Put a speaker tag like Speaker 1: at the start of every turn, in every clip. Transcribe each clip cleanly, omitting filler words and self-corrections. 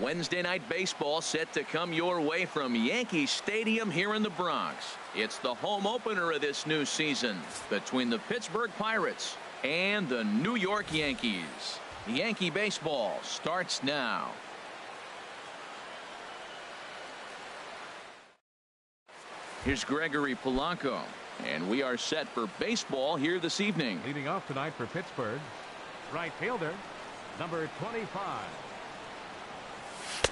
Speaker 1: Wednesday night baseball set to come your way from Yankee Stadium here in the Bronx. It's the home opener of this new season between the Pittsburgh Pirates and the New York Yankees. Yankee baseball starts now. Here's Gregory Polanco, and we are set for baseball here this evening.
Speaker 2: Leading off tonight for Pittsburgh, right fielder, number 25.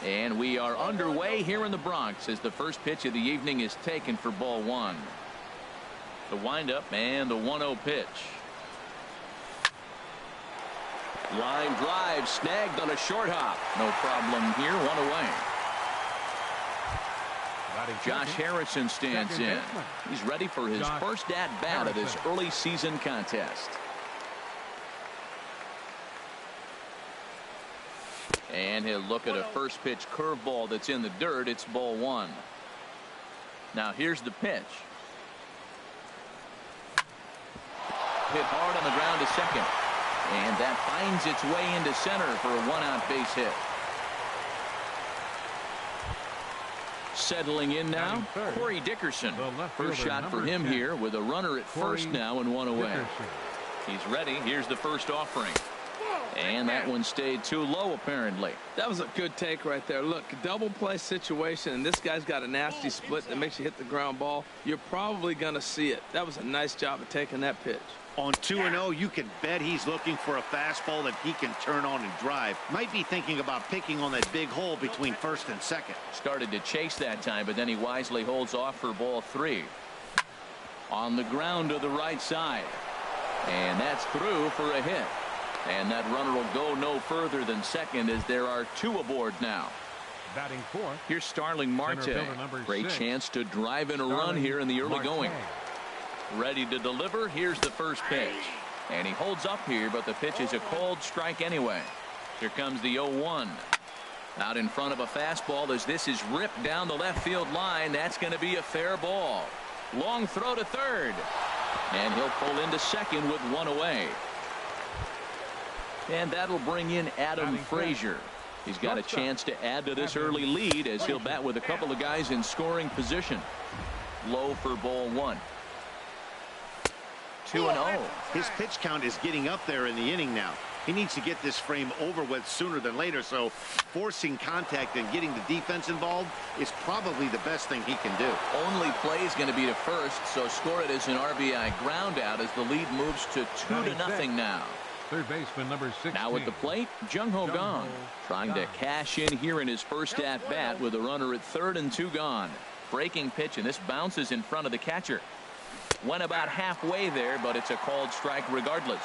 Speaker 1: And we are underway here in the Bronx as the first pitch of the evening is taken for ball one. The windup and the 1-0 pitch. Line drive snagged on a short hop. No problem here. 1 away. Josh Harrison stands in. He's ready for his first at-bat of this early season contest. And he'll look at a first pitch curveball that's in the dirt. It's ball one. Now here's the pitch. Hit hard on the ground to second. And that finds its way into center for a one-out base hit. Settling in now, Corey Dickerson. First shot for him here with a runner at first now and 1 away. He's ready. Here's the first offering. And that one stayed too low, apparently.
Speaker 3: That was a good take right there. Look, double play situation, and this guy's got a nasty split that makes you hit the ground ball. You're probably going to see it. That was a nice job of taking that pitch.
Speaker 4: On 2-0, you can bet he's looking for a fastball that he can turn on and drive. Might be thinking about picking on that big hole between first and second.
Speaker 1: Started to chase that time, but then he wisely holds off for ball three. On the ground to the right side. And that's through for a hit. And that runner will go no further than second as there are two aboard now.
Speaker 2: Batting fourth.
Speaker 1: Here's Starling Marte. Great chance to drive in a run here in the early going. Ready to deliver. Here's the first pitch. And he holds up here, but the pitch is a cold strike anyway. Here comes the 0-1. Out in front of a fastball as this is ripped down the left field line. That's going to be a fair ball. Long throw to third. And he'll pull into second with 1 away. And that'll bring in Adam Frazier. He's got a chance to add to this early lead as he'll bat with a couple of guys in scoring position. Low for ball one. 2-0.
Speaker 4: His pitch count is getting up there in the inning now. He needs to get this frame over with sooner than later, so forcing contact and getting the defense involved is probably the best thing he can do.
Speaker 1: Only play is going to be to first, so score it as an RBI ground out as the lead moves to 2-0 now.
Speaker 2: Third baseman number 16.
Speaker 1: Now at the plate, Jung-Ho Kang trying to cash in here in his first at bat with a runner at third and 2 gone. Breaking pitch, and this bounces in front of the catcher. Went about halfway there, but it's a called strike regardless.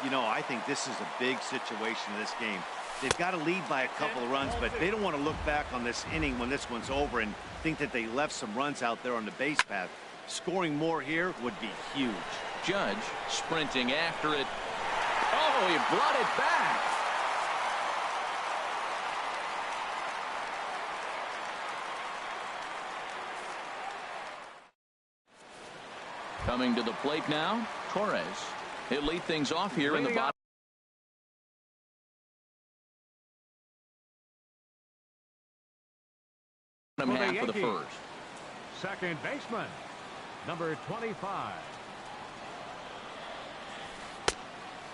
Speaker 4: You know, I think this is a big situation in this game. They've got to lead by a couple of runs, but they don't want to look back on this inning when this one's over and think that they left some runs out there on the base path. Scoring more here would be huge.
Speaker 1: Judge sprinting after it. Oh, he brought it back. Coming to the plate now, Torres. He'll lead things off here in the bottom. Half of the first.
Speaker 2: Second baseman, number 25.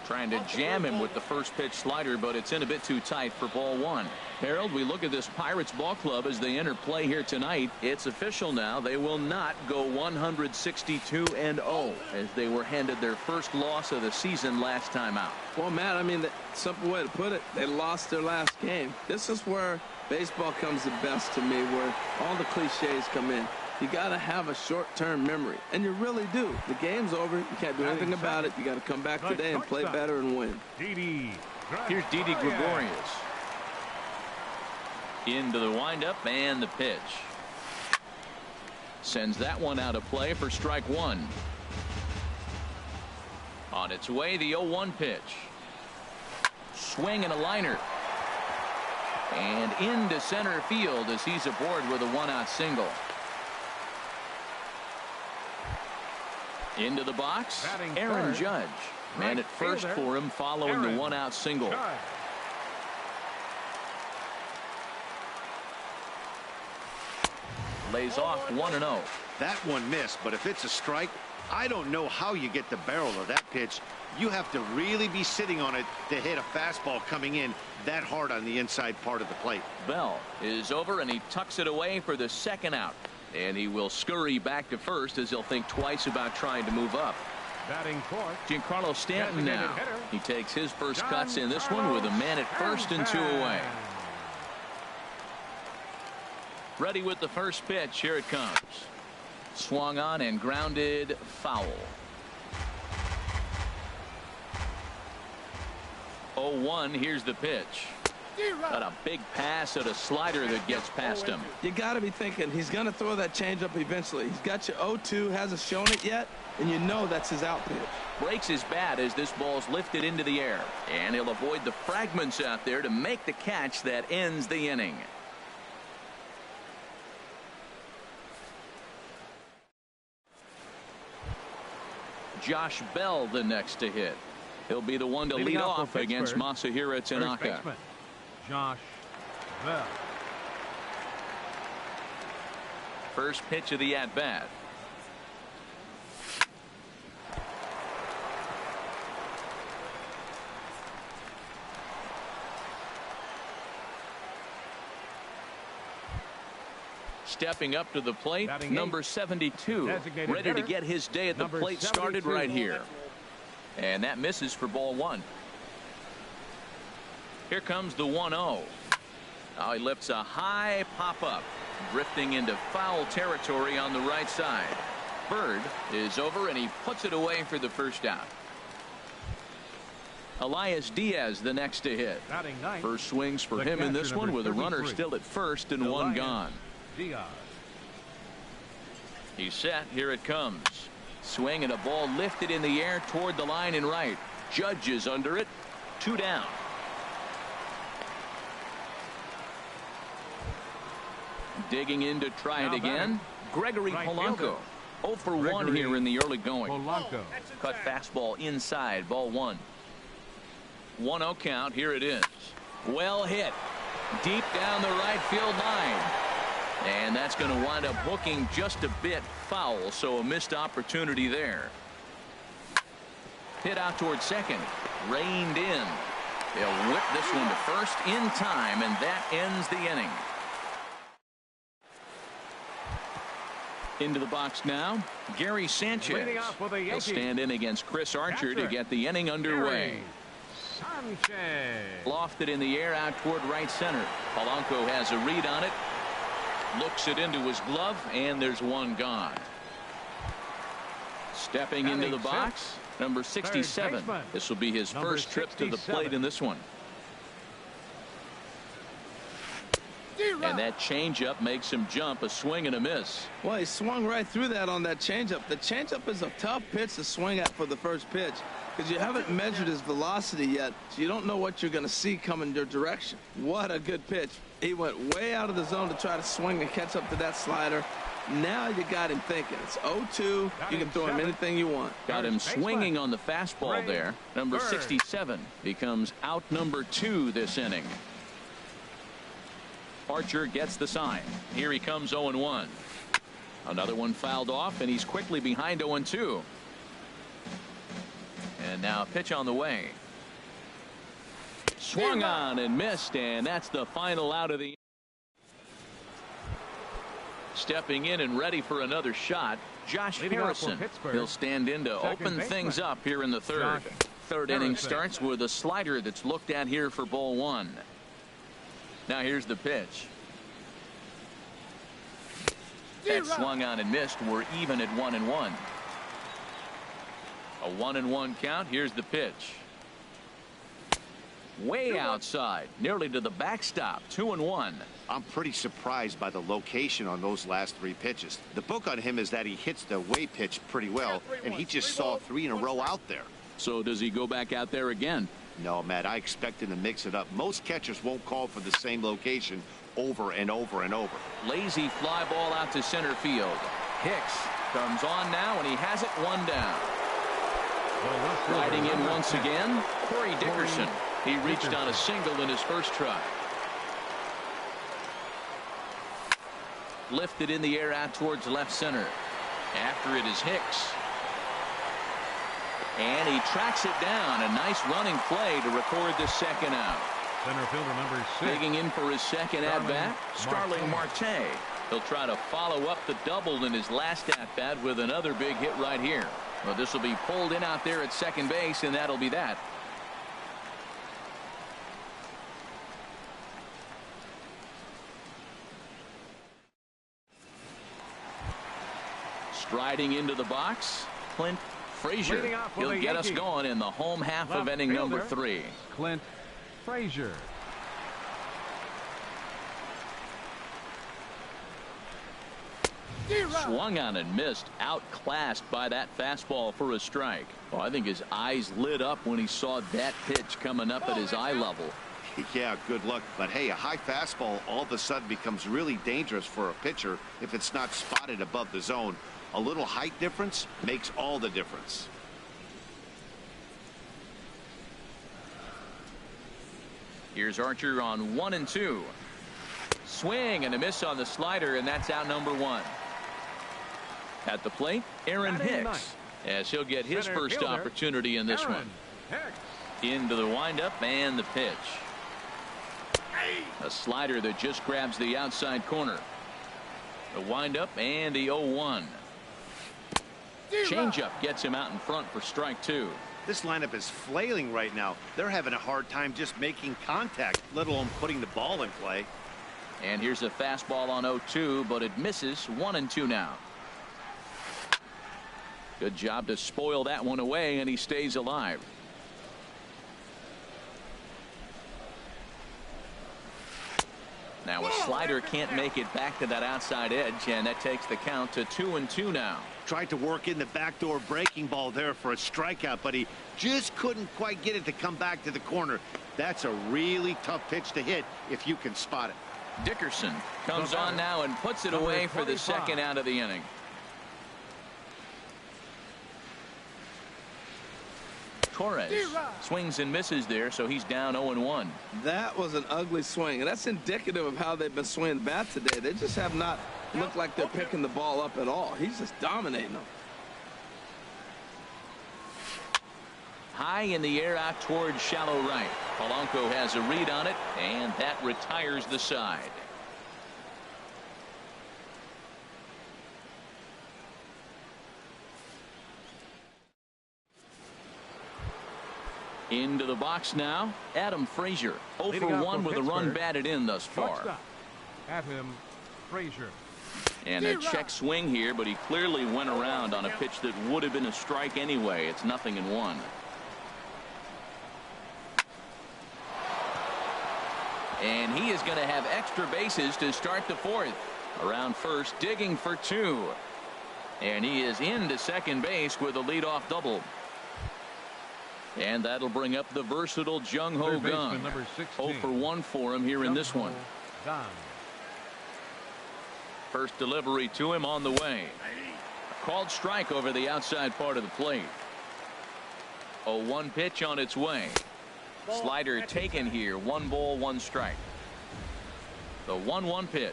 Speaker 1: Trying to jam him with the first pitch slider, but it's in a bit too tight for ball one. Harold, we look at this Pirates ball club as they enter play here tonight. It's official now. They will not go 162-0 as they were handed their first loss of the season last time out.
Speaker 3: Well, Matt, I mean, the simple way to put it, they lost their last game. This is where baseball comes the best to me, where all the cliches come in. You got to have a short-term memory, and you really do. The game's over. You can't do anything about it. You got to come back today and play better and win.
Speaker 1: Here's Didi Gregorius. Into the windup and the pitch. Sends that one out of play for strike one. On its way, the 0-1 pitch. Swing and a liner. And into center field as he's aboard with a one-out single. Into the box, Aaron Judge. Man at first for him following the one-out single. Lays off 1-0.
Speaker 4: That one missed, but if it's a strike, I don't know how you get the barrel of that pitch. You have to really be sitting on it to hit a fastball coming in that hard on the inside part of the plate.
Speaker 1: Bell is over, and he tucks it away for the second out. And he will scurry back to first as he'll think twice about trying to move up.
Speaker 2: Batting fourth,
Speaker 1: Giancarlo Stanton now. He takes his first cuts in this one with a man at first and 2 away. Ready with the first pitch. Here it comes. Swung on and grounded foul. 0-1. Here's the pitch. Got a big pass at a slider that gets past him.
Speaker 3: You got to be thinking he's going to throw that changeup eventually. He's got you 0-2, hasn't shown it yet, and you know that's his out pitch.
Speaker 1: Breaks his bat as this ball's lifted into the air, and he'll avoid the fragments out there to make the catch that ends the inning. Josh Bell the next to hit. He'll be the one to lead off against Masahiro Tanaka.
Speaker 2: Josh Bell.
Speaker 1: First pitch of the at-bat. Stepping up to the plate, number 72, ready to get his day at the plate started right here. And that misses for ball 1. Here comes the 1-0. Now he lifts a high pop-up, drifting into foul territory on the right side. Bird is over, and he puts it away for the first out. Elias Diaz the next to hit. First swings for him in this one with a runner still at first and one gone. He's set. Here it comes. Swing and a ball lifted in the air toward the line and right. Judge is under it. 2 down. Digging in to try it again. Gregory Polanco. 0 for 1 here in the early going. Cut fastball inside. Ball 1. 1-0 count. Here it is. Well hit. Deep down the right field line. And that's going to wind up hooking just a bit foul, so a missed opportunity there. Hit out toward second. Reined in. They'll whip this one to first in time, and that ends the inning. Into the box now, Gary Sanchez. He'll stand in against Chris Archer to get the inning underway. Lofted in the air out toward right center. Polanco has a read on it. Looks it into his glove, and there's one gone. Stepping into the box, number 67. This will be his first trip to the plate in this one. And that changeup makes him jump. A swing and a miss.
Speaker 3: Well, he swung right through that on that changeup. The changeup is a tough pitch to swing at for the first pitch because you haven't measured his velocity yet, so you don't know what you're going to see coming your direction. What a good pitch. He went way out of the zone to try to swing and catch up to that slider. Now you got him thinking. It's 0-2. You can throw him anything you want.
Speaker 1: Got him swinging on the fastball there. Number 67 becomes out number 2 this inning. Archer gets the sign. Here he comes 0-1. Another one fouled off, and he's quickly behind 0-2. And now a pitch on the way. Swung on and missed, and that's the final out of the. Stepping in and ready for another shot, Josh Harrison. He'll stand in to open things up here in the third. Third inning starts with a slider that's looked at here for ball 1. Now here's the pitch. That swung on and missed. We're even at 1-1. A 1-1 count. Here's the pitch. Way outside, nearly to the backstop. 2-1.
Speaker 4: I'm pretty surprised by the location on those last 3 pitches. The book on him is that he hits the away pitch pretty well, and he just saw 3 in a row out there.
Speaker 1: So does he go back out there again?
Speaker 4: No, Matt, I expect him to mix it up. Most catchers won't call for the same location over and over and over.
Speaker 1: Lazy fly ball out to center field. Hicks comes on now, and he has it 1 down. Riding in once again, Corey Dickerson. He reached on a single in his first try. Lifted in the air out towards left center. After it is Hicks. And he tracks it down. A nice running play to record the second out.
Speaker 2: Center fielder number 6.
Speaker 1: Digging in for his second at-bat, Starling Marte. He'll try to follow up the double in his last at-bat with another big hit right here. Well, this will be pulled in out there at second base, and that'll be that. Striding into the box, Clint Frazier. He'll get us going in the home half of inning number 3.
Speaker 2: Clint Frazier.
Speaker 1: Swung on and missed, outclassed by that fastball for a strike. Well, I think his eyes lit up when he saw that pitch coming up at his eye level.
Speaker 4: Yeah, good luck. But hey, a high fastball all of a sudden becomes really dangerous for a pitcher if it's not spotted above the zone. A little height difference makes all the difference.
Speaker 1: Here's Archer on 1-2. Swing and a miss on the slider, and that's out number 1. At the plate, Aaron Hicks, as he'll get his first opportunity in this one. Into the windup and the pitch. A slider that just grabs the outside corner. The windup and the 0-1. Changeup gets him out in front for strike 2.
Speaker 4: This lineup is flailing right now. They're having a hard time just making contact, let alone putting the ball in play.
Speaker 1: And here's a fastball on 0-2, but it misses. 1-2 now. Good job to spoil that one away, and he stays alive. Now a slider can't make it back to that outside edge, and that takes the count to 2-2 now.
Speaker 4: Tried to work in the backdoor breaking ball there for a strikeout, but he just couldn't quite get it to come back to the corner. That's a really tough pitch to hit if you can spot it.
Speaker 1: Dickerson comes on now and puts it away for the second out of the inning. Torres swings and misses there, so he's down 0-1.
Speaker 3: That was an ugly swing, and that's indicative of how they've been swinging the bat today. They just have not looked like they're picking the ball up at all. He's just dominating them.
Speaker 1: High in the air out towards shallow right. Polanco has a read on it, and that retires the side. Into the box now, Adam Frazier. 0 for 1 with a run batted in thus far.
Speaker 2: Adam Frazier.
Speaker 1: And a check swing here, but he clearly went around on a pitch that would have been a strike anyway. It's 0-1. And he is going to have extra bases to start the 4th. Around first, digging for 2. And he is into second base with a leadoff double. And that'll bring up the versatile Jung-Ho Kang. 0 for 1 for him here in this one. First delivery to him on the way. A called strike over the outside part of the plate. 0-1 pitch on its way. Slider taken here. 1 ball, 1 strike. The 1-1 pitch.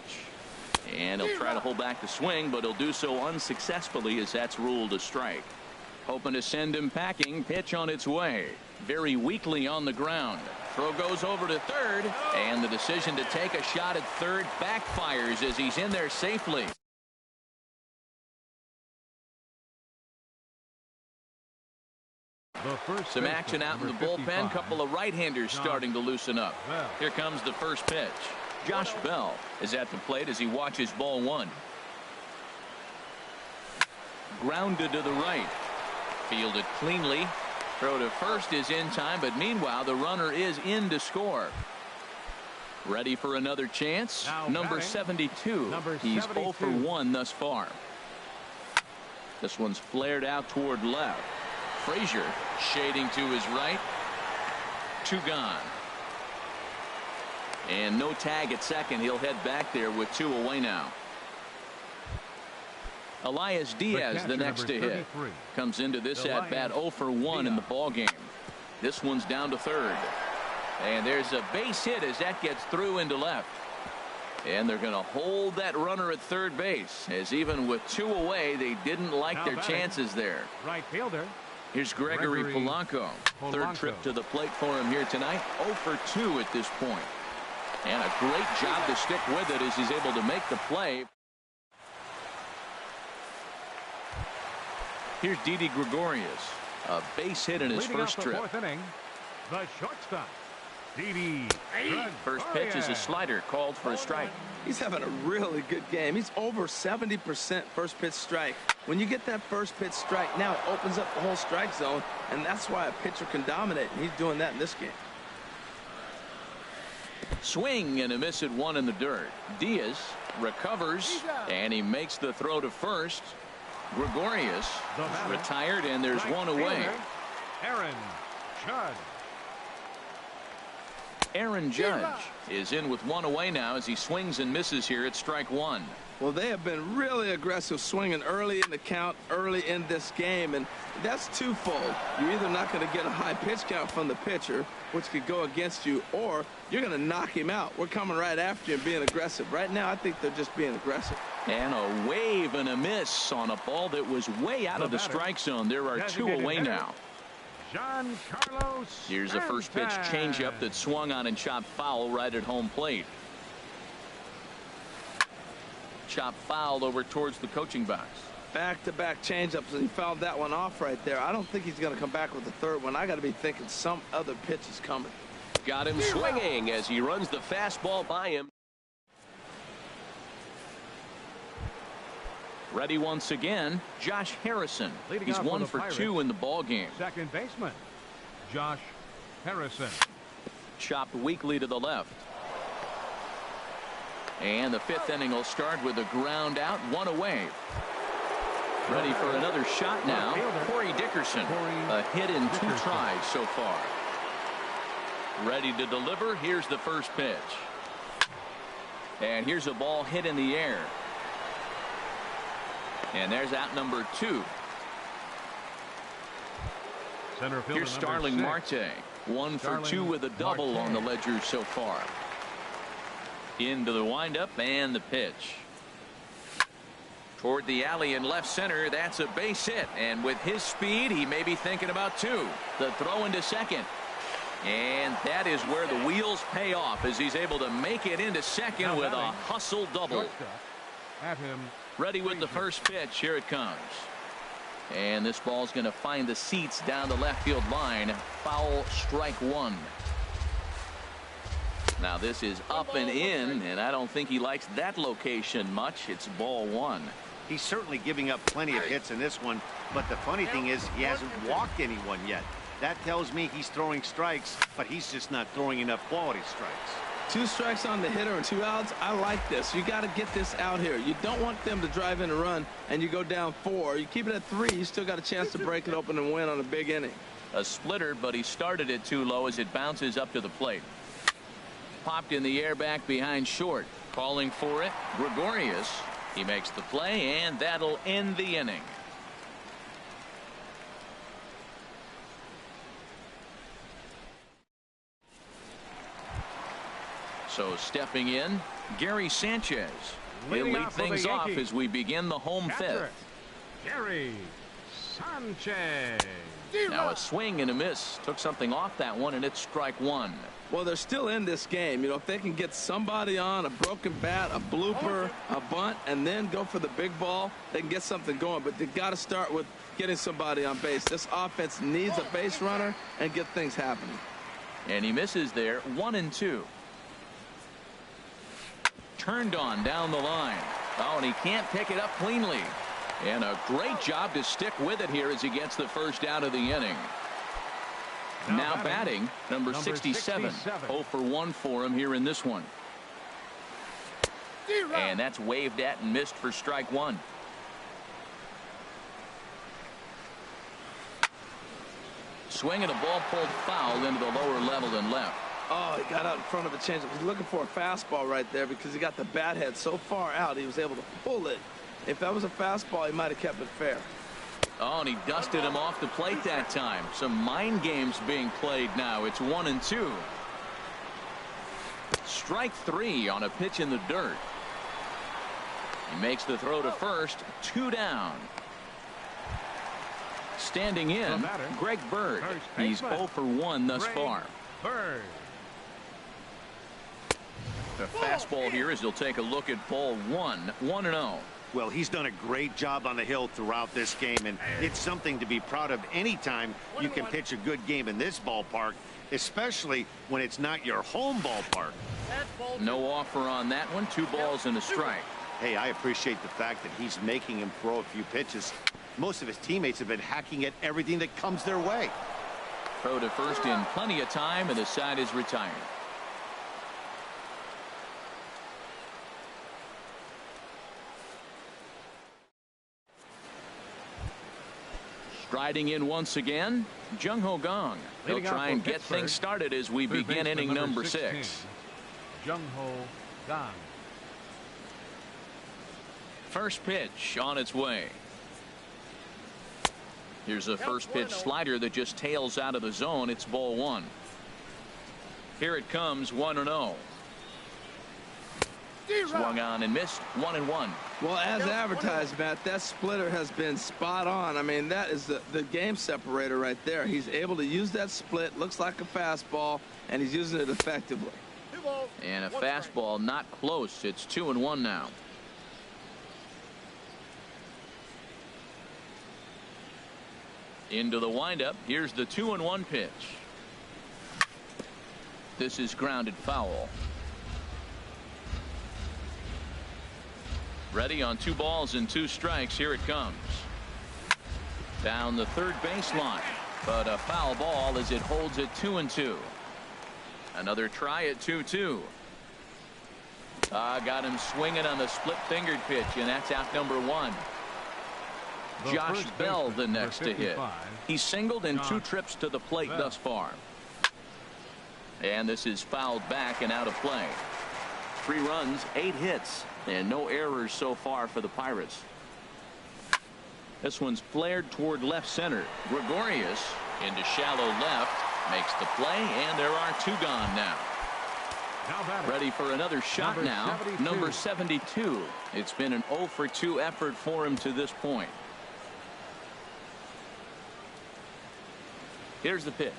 Speaker 1: And he'll try to hold back the swing, but he'll do so unsuccessfully as that's ruled a strike. Hoping to send him packing. Pitch on its way. Very weakly on the ground. Throw goes over to third, and the decision to take a shot at third backfires as he's in there safely. Some action out in the bullpen. Couple of right-handers starting to loosen up. Here comes the first pitch. Josh Bell is at the plate as he watches ball 1. Grounded to the right. Fielded cleanly. Throw to first is in time, but meanwhile the runner is in to score. Ready for another chance. Number 72. He's 0 for 1 thus far. This one's flared out toward left. Frazier shading to his right. 2 gone. And no tag at second. He'll head back there with 2 away now. Elias Diaz, the next to hit, comes into this at bat 0 for 1 in the ball game. This one's down to third, and there's a base hit as that gets through into left. And they're going to hold that runner at third base, as even with 2 away, they didn't like their chances there.
Speaker 2: Right fielder.
Speaker 1: Here's Gregory Polanco. Third trip to the plate for him here tonight. 0 for 2 at this point. And a great job to stick with it as he's able to make the play. Here's Didi Gregorius. A base hit in his first trip.
Speaker 2: Fourth inning, the shortstop, Didi.
Speaker 1: First pitch is a slider called for a strike.
Speaker 3: He's having a really good game. He's over 70% first pitch strike. When you get that first pitch strike, now it opens up the whole strike zone, and that's why a pitcher can dominate, and he's doing that in this game.
Speaker 1: Swing and a miss at 1 in the dirt. Diaz recovers, and he makes the throw to first. Gregorius retired, and there's 1 away. Aaron Judge is in with 1 away now as he swings and misses here at strike 1.
Speaker 3: Well, they have been really aggressive swinging early in the count, early in this game, and that's twofold. You're either not going to get a high pitch count from the pitcher, which could go against you, or you're going to knock him out. We're coming right after you and being aggressive. Right now, I think they're just being aggressive.
Speaker 1: And a wave and a miss on a ball that was way out of the strike zone. There are 2 away now. Here's a first pitch changeup that swung on and chopped foul right at home plate. Chopped foul over towards the coaching box.
Speaker 3: Back-to-back changeups, and he fouled that one off right there. I don't think he's going to come back with the third one. I got to be thinking some other pitch is coming.
Speaker 5: Got him swinging as he runs the fastball by him.
Speaker 1: Ready once again, Josh Harrison. He's 1 for 2 in the ball game.
Speaker 2: Second baseman, Josh Harrison.
Speaker 1: Chopped weakly to the left. And the 5th inning will start with a ground out, 1 away. Ready for another shot now. Corey Dickerson. A hit in 2 tries so far. Ready to deliver. Here's the first pitch. And here's a ball hit in the air. And there's out number 2. Here's Starling Marte. 1 for 2 with a double on the ledger so far. Into the windup and the pitch. Toward the alley in left center. That's a base hit. And with his speed, he may be thinking about 2. The throw into second. And that is where the wheels pay off as he's able to make it into second with a hustle double. Ready with the first pitch. Here it comes. And this ball's going to find the seats down the left field line. Foul, strike 1. Now this is up and in, and I don't think he likes that location much. It's ball 1.
Speaker 4: He's certainly giving up plenty of hits in this one, but the funny thing is he hasn't walked anyone yet. That tells me he's throwing strikes, but he's just not throwing enough quality strikes.
Speaker 3: 2 strikes on the hitter and 2 outs. I like this. You got to get this out here. You don't want them to drive in a run and you go down 4. You keep it at 3. You still got a chance to break it open and win on a big inning.
Speaker 1: A splitter, but he started it too low as it bounces up to the plate. Popped in the air back behind short. Calling for it, Gregorius. He makes the play, and that'll end the inning. So stepping in, Gary Sanchez. He'll lead things off as we begin the home 5th.
Speaker 2: Gary Sanchez.
Speaker 1: Now a swing and a miss. Took something off that one, and it's strike 1.
Speaker 3: Well, they're still in this game. You know, if they can get somebody on, a broken bat, a blooper, a bunt, and then go for the big ball, they can get something going. But they got to start with getting somebody on base. This offense needs a base runner and get things happening.
Speaker 1: And he misses there. 1-2. Turned on down the line. Oh, and he can't pick it up cleanly. And a great job to stick with it here as he gets the first out of the inning. Now batting, number 67. 0 for 1 for him here in this one. And that's waved at and missed for strike 1. Swing and a ball pulled foul into the lower level and left.
Speaker 3: Oh, he got out in front of a changeup. He's looking for a fastball right there because he got the bat head so far out he was able to pull it. If that was a fastball, he might have kept it fair.
Speaker 1: Oh, and he dusted him off the plate that time. Some mind games being played now. It's 1-2. Strike 3 on a pitch in the dirt. He makes the throw to first. 2 down. Standing in, Greg Bird. He's 0 for 1 thus far.
Speaker 2: Bird.
Speaker 1: The fastball here as he'll take a look at ball 1. 1-0.
Speaker 4: Well, he's done a great job on the hill throughout this game, and it's something to be proud of anytime you can pitch a good game in this ballpark, especially when it's not your home ballpark.
Speaker 1: No offer on that one. 2 balls and a strike.
Speaker 4: Hey, I appreciate the fact that he's making him throw a few pitches. Most of his teammates have been hacking at everything that comes their way.
Speaker 1: Throw to first in plenty of time, and the side is retired. Striding in once again, Jung-Ho Gong. He'll try and get things started as we begin inning number 6.
Speaker 2: Jung-Ho Gong.
Speaker 1: First pitch on its way. Here's a first pitch slider that just tails out of the zone. It's ball 1. Here it comes. 1-0. Swung on and missed. 1-1.
Speaker 3: Well, as advertised, Matt, that splitter has been spot on. I mean, that is the game separator right there. He's able to use that split. Looks like a fastball, and he's using it effectively.
Speaker 1: And a fastball not close. It's 2-1 now. Into the windup. Here's the 2-1 pitch. This is grounded foul. Ready on 2 balls and 2 strikes. Here it comes. Down the third baseline, but a foul ball as it holds it 2-2. Another try at 2-2. Got him swinging on the split-fingered pitch, and that's out number 1. Josh Bell the next to hit. He's singled in 2 trips to the plate thus far. And this is fouled back and out of play. 3 runs, 8 hits, and no errors so far for the Pirates. This one's flared toward left center. Gregorius into shallow left makes the play, and there are 2 gone now. Ready for another shot now. Number 72. It's been an 0 for 2 effort for him to this point. Here's the pitch.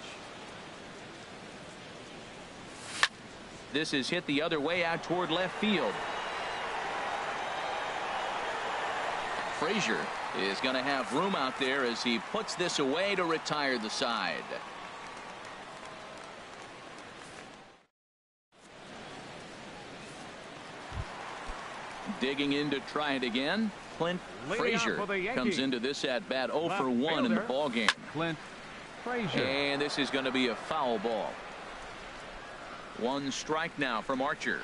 Speaker 1: This is hit the other way out toward left field. Frazier is going to have room out there as he puts this away to retire the side. Digging in to try it again. Clint Frazier comes into this at bat 0 for 1 in the ball game.
Speaker 2: Clint Frazier.
Speaker 1: And this is going to be a foul ball. 1 strike now from Archer.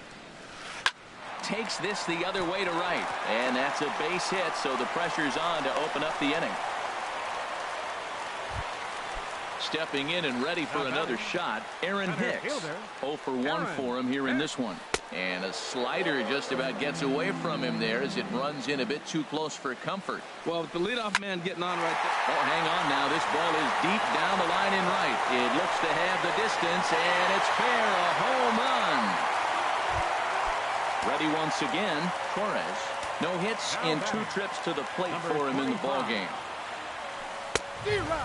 Speaker 1: Takes this the other way to right, and that's a base hit, so the pressure's on to open up the inning. Stepping in and ready for another shot, Aaron Hicks. 0 for 1 for him here in this one. And a slider just about gets away from him there as it runs in a bit too close for comfort.
Speaker 3: Well, with the leadoff man getting on right there.
Speaker 1: Oh, hang on now. This ball is deep down the line in right. It looks to have the distance, and it's fair. A home run. Ready once again. Torres. No hits in 2 trips to the plate for him in the ball game.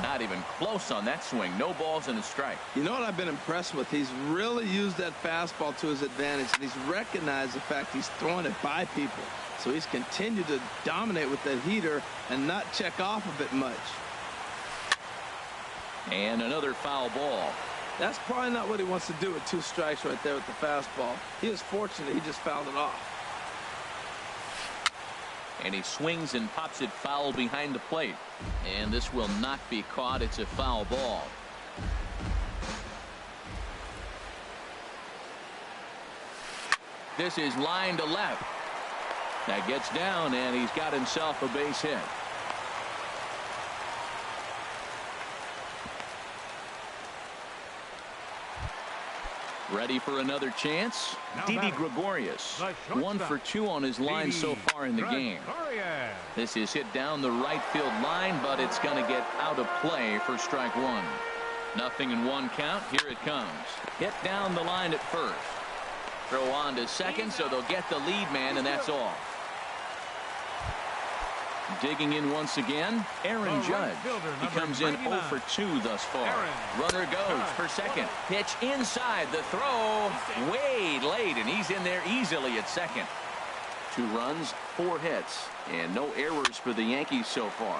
Speaker 1: Not even close on that swing. No balls and a strike.
Speaker 3: You know what I've been impressed with? He's really used that fastball to his advantage, and he's recognized the fact he's throwing it by people. So he's continued to dominate with that heater and not check off of it much.
Speaker 1: And another foul ball.
Speaker 3: That's probably not what he wants to do with 2 strikes right there with the fastball. He was fortunate he just fouled it off.
Speaker 1: And he swings and pops it foul behind the plate. And this will not be caught. It's a foul ball. This is line to left. That gets down, and he's got himself a base hit. Ready for another chance. Didi Gregorius. 1 for 2 on his line so far in the game. This is hit down the right field line, but it's going to get out of play for strike 1. 0-1 count. Here it comes. Hit down the line at first. Throw on to second, so they'll get the lead man, and that's all. Digging in once again, Aaron Judge. He comes in 0 for 2 thus far. Runner goes for second. Pitch inside. The throw way late, and he's in there easily at second. 2 runs, 4 hits, and no errors for the Yankees so far.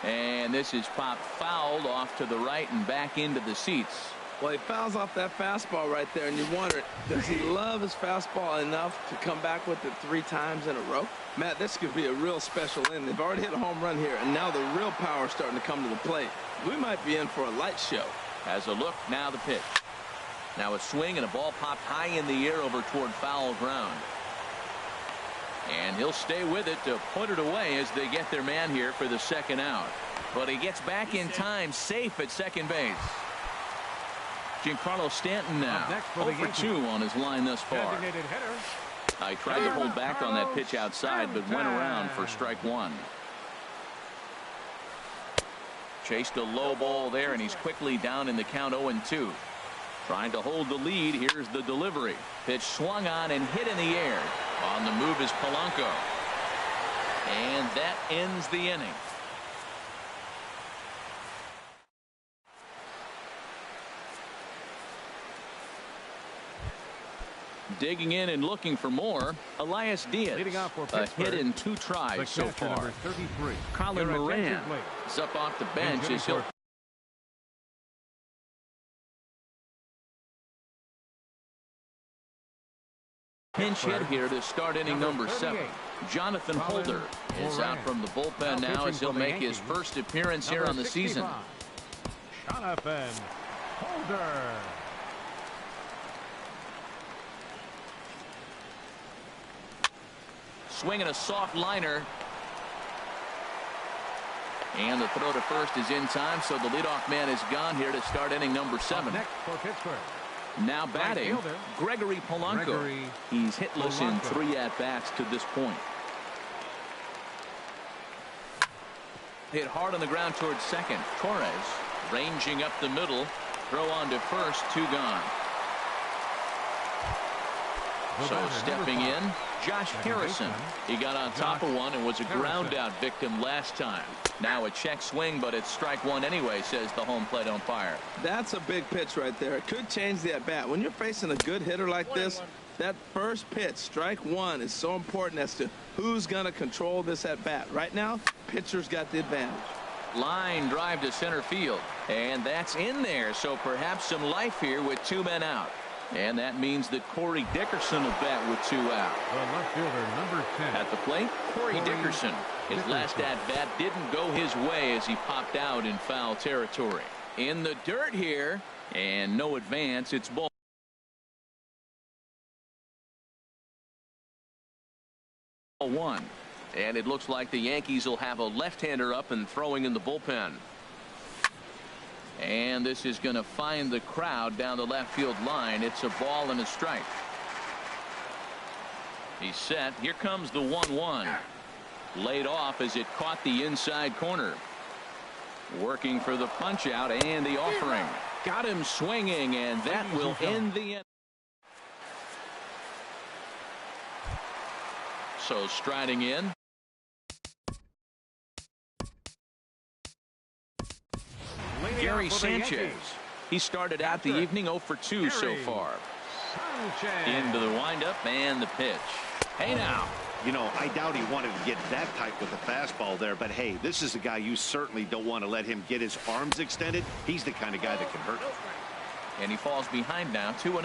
Speaker 1: And this is popped fouled off to the right and back into the seats.
Speaker 3: Well, he fouls off that fastball right there, and you wonder, does he love his fastball enough to come back with it 3 times in a row? Matt, this could be a real special inning. They've already hit a home run here, and now the real power is starting to come to the plate. We might be in for a light show.
Speaker 1: Has a look, now the pitch. Now a swing, and a ball popped high in the air over toward foul ground. And he'll stay with it to put it away as they get their man here for the second out. But he gets back in time, safe at second base. Giancarlo Stanton now 0 for 2 on his line thus far. I tried to hold back on that pitch outside, but went around for strike 1. Chased a low ball there, and he's quickly down in the count 0-2. Trying to hold the lead. Here's the delivery. Pitch swung on and hit in the air. On the move is Polanco. And that ends the inning. Digging in and looking for more, Elias Diaz. A hit in 2 tries so far. Colin Moran is up off the bench as he'll pinch hit here to start inning number 7. Jonathan Holder is out from the bullpen now as he'll make his first appearance here on the season.
Speaker 2: Jonathan Holder.
Speaker 1: Swinging a soft liner. And the throw to first is in time, so the leadoff man is gone here to start inning number 7.
Speaker 2: Next for Pittsburgh.
Speaker 1: Now batting, Gregory Polanco. He's hitless in 3 at-bats to this point. Hit hard on the ground towards second. Torres ranging up the middle. Throw on to first, 2 gone. So stepping in, Josh Harrison. He got on top of one and was a ground out victim last time. Now a check swing, but it's strike 1 anyway, says the home plate umpire.
Speaker 3: That's a big pitch right there. It could change the at-bat. When you're facing a good hitter like this, that first pitch, strike 1, is so important as to who's going to control this at-bat. Right now, pitcher's got the advantage.
Speaker 1: Line drive to center field, and that's in there, so perhaps some life here with 2 men out. And that means that Corey Dickerson will bat with 2 out.
Speaker 2: The left fielder, number 10.
Speaker 1: At the plate, Corey Dickerson. His last at-bat didn't go his way as he popped out in foul territory. In the dirt here, and no advance. It's ball 1. And it looks like the Yankees will have a left-hander up and throwing in the bullpen. And this is going to find the crowd down the left field line. It's a ball and a strike. He's set. Here comes the 1-1. Laid off as it caught the inside corner. Working for the punch out and the offering. Got him swinging, and that will end the inning. So striding in. Gary Sanchez. He started out the evening 0 for 2 so far. Into the windup and the pitch. Hey now.
Speaker 4: You know, I doubt he wanted to get that tight with the fastball there, but hey, this is a guy you certainly don't want to let him get his arms extended. He's the kind of guy that can hurt.
Speaker 1: And he falls behind now, 2-0.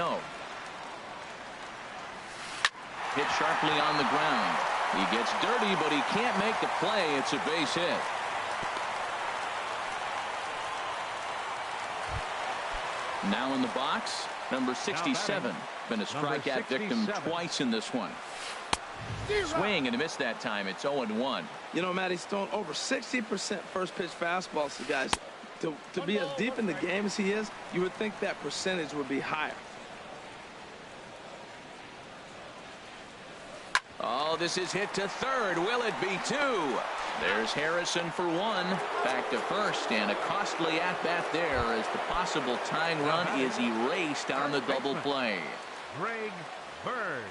Speaker 1: Hit sharply on the ground. He gets dirty, but he can't make the play. It's a base hit. Now in the box, number 67. Been a strikeout victim twice in this one. Swing and a miss that time. It's 0-1.
Speaker 3: You know, Matt, he's thrown over 60% first pitch fastballs to guys. To be as deep in the game as he is, you would think that percentage would be higher.
Speaker 1: Oh, this is hit to third. Will it be 2? There's Harrison for 1. Back to first, and a costly at-bat there as the possible tying run is erased on the double play.
Speaker 2: Greg Bird.